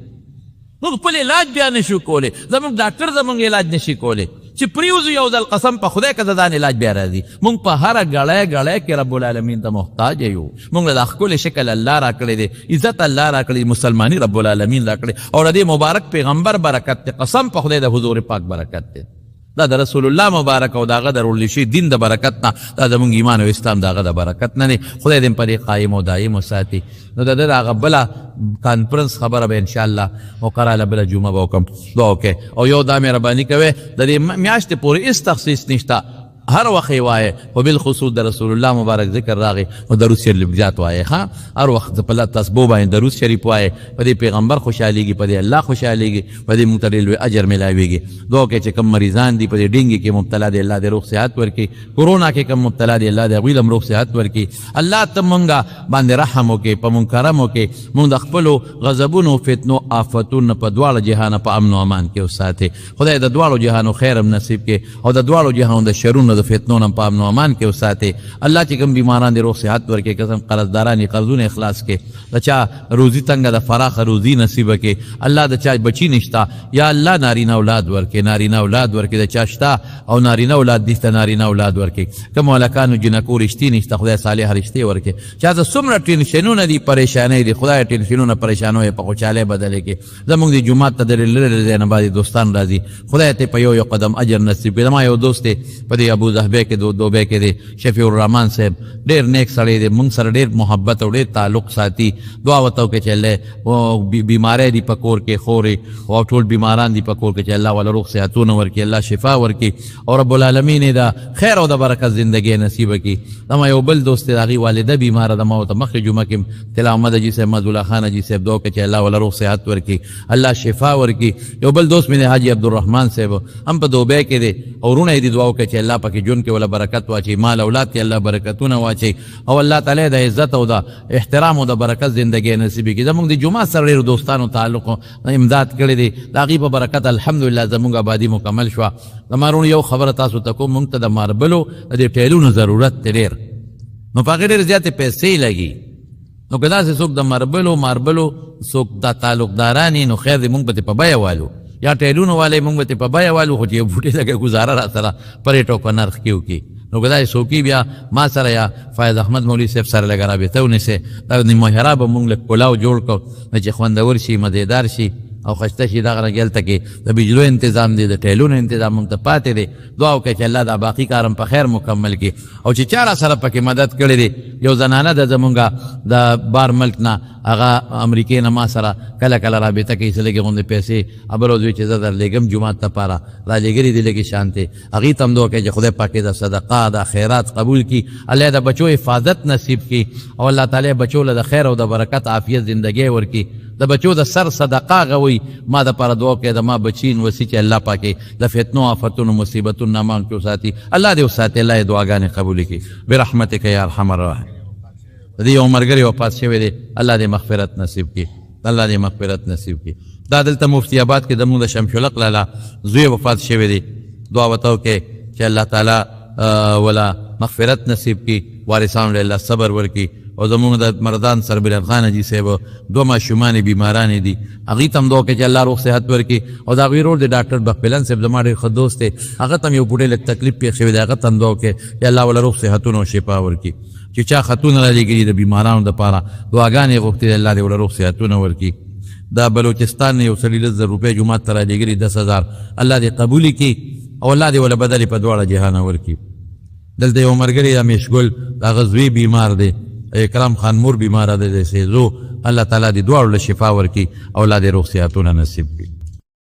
مونږ خپل علاج بیا نشو کولی زمونږ ډاکټر زمونږ علاج نشي کولی چې پریوزو یو ځل قسم په خدای که د ځان علاج بیا راځي مونږ په هره ګړی کې رب العالمین ته محتاج یو مونږ له دا ښکلی شکل الله را کړی دی عزت الله را کړی مسلماني رب العالمین را کړی او د دې مبارک پیغمبر برکت دی قسم په خدای د حضور پاک برکت دی دا د رسول الله مبارک او د هغه د رولی شي دین د برکت نه دا زمونږ ایمان او اسلام د هغه د برکت نه دی خدای دې په دې قایم او دایم وساتي نو د ده د هغه بله کانفرنس خبره به انشاءالله مقرره بله جمعه به وکړم دعا وکړئ او یو دا مهرباني کوئ د دې میاشتې پورې هېڅ تخصیص نشته هر وخت وایه او بالخصوص د رسول الله مبارک ذکر راغی او درود شریف زیات وایه ها هر وخت په الله تسبیح باندې درود شریف وایه په دې پیغمبر خوشاليږي په دې الله خوشاليږي په دې مترل اجر ملاويږي دوه کې چې کم مریضان دي په دې ډینګي کې مبتلا دي الله دې روغ صحت ورکړي کرونا کې کم مبتلا دي الله دې غویلم روغ صحت ورکړي الله ته مونږه باندې رحم وکړي په مونږ کرم وکړي مونږ د خپل غضبونو فتنو آفتونو په دواړو جهان په امن او امان کې وساتي خدای د دواړو جهانو خیرم نصیب کې او د دواړو جهانو د شرونو د فتنو نه په امن او امان کې وساتي الله چې کوم بیماران دي روغ صحت ورکړي قسم قرضداران قرضونه اخلاص کې د چا روزي تنګه د فراخ روزي نصیب کې الله د چا بچی نشتا یا الله نارینه اولاد ورکړي نارینه اولاد ورکړي د چا شتا او نارینه اولاد دي ته نارینه اولاد ورکړي کوم ولکانو جنکو رښتې نشته خدای صالح رښتې ورکړي چا ته څومره ټینشنونه دي پریشانې دي خدای ټینشنونه پریشانو په خوشاله بدل کې زموږ د جمعات ته درې نه باندې دوستان راځي خدای ته په یو قدم اجر نصیب کړي ما یو دوست په دې ابو ظهبه کې دوبه کې دی شفیع الرحمن صاحب ډېر نیک سړی دی مونږ سره ډېر محبت او ډېر تعلق ساتي دعا وتو کې چې الله او بیماری دی په کور کې خوري او ټول بیماران دی په کور کې چې الله ولا روغ صحتونه ورکړي الله شفا ورکړي او رب العالمین دا خیر او د برکت ژوندۍ نصیب کړي ما یو بل دوست دی والده بیمار ده ما ته مخ جمعه کې تلا احمد جی صاحب مزول خان جی صاحب دعا کې چې الله ولا روغ صحت ورکړي الله شفا ورکړي یو بل دوست مې حاجی عبدالرحمن صاحب هم په دوبه کې دی او رونه دی دعا وکړي چې الله پاک جون کې ولا برکت واچي مال اولاد کې الله برکتونه واچي او الله تعالی د عزت او د احترام او د برکت ژوندۍ نصیب کړي زموږ د جمعه سره ډېر دوستانو تعلق امداد کړی دی د هغې په برکت الحمدلله زموږ آبادي مکمل شوه زمارونو یو خبره تاسو ته کوم موږ ته د ماربلو د دې ټیلونو ضرورت دی ډېر نو په هغې ډېرې زیاتې پیسې لګي نو که داسې څوک د ماربلو څوک دا تعلقداران نو خیر دی موږ به په بیه والو یا ټیلونو والی موږ به په بیه والو خو چې یو بوټي لکه ګزاره را سره په ریټ او په نرخ کې وکړي نو که دا څوکي بیا ما سره یا فایض احمد مولوي صاحب سره لږه رابطه ونیسئ دا نیمهرا به موږ لږ پلاو جوړ کړو نو چې خوندور شي مزېدار شي او خسته شي دغه رنګ هلته کې د بجلو انتظام دی د ټیلونو انتظام موږ ته پاتې دی دعا وکړئ چې الله دا باقي کارم په خیر مکمل کړي او چې چا را سره پکې مدد کړی دی یو زنانه ده زمونږ د بار ملک نه هغه امریکې نه ما سره کله کله رابطه کوي څه لږې غوندې پیسې ابل وزوي چې زه درلېږم جومات دپاره رالیږلي دي لږې شانتې هغې ته هم دعا کوي چې خدای پاک د صدقه د خیرات قبول کړي الله د بچو حفاظت نصیب کړي او الله تعالی بچو له د خیر او د برکت عافیت زندګۍ ورکړي د بچو د سر صدقه غوي ما د پاره دعا کوي د ما بچین وسی چې الله پاکي د فتنو آفتونو مصیبتونو نه مان کې وساتي الله دې وساتي الله دې دعاګانې قبول کړي برحمتک یا ارحم الراحمین د دې یو ملګری وفات شوی دی الله دې مغفرت نصیب کړي الله دې مغفرت نصیب کړي دا دلته مفتی آباد کې زموږ د شمشولق لالا زوی وفات شوی دی دعا وتو کې چې الله تعالی ولا مغفرت نصیب کړي وارثانو له الله صبر ورکړي او زمونږ د مردان سربلند خان جی صاحب دوه ماشومان بیماران دي هغې ته هم دعا کوي چې الله روغ صحت ورکړي او د هغوی ورور د ډاکټر بخپلن صاحب زما ډېر ښه دوست دی هغه ته هم یو بوډۍ لږ تکلیف پېښ شوی دی هغه ته هم دعا کوي چې الله وله روغ صحتونه او شفا ورکړي چې چا خطونه رالیږلي د بیمارانو دپاره دعاګانې یې غوښتې دی الله دې وله روغ صحتونه ورکړي دا بلوچستان نه یو سړي 10,000 روپۍ جومات ته رالیږلي 10,000 الله دې قبول کړي او الله دې وله بدلې په دواړه جهانه ورکړي دلته یو ملګری د میشګل د هغه زوی بیمار دی اکرام خان مور بیماره ده د سیزو الله تعالی دې دواړو له شفا ورکړي او الله دې روغ صحتونه نصیب کړي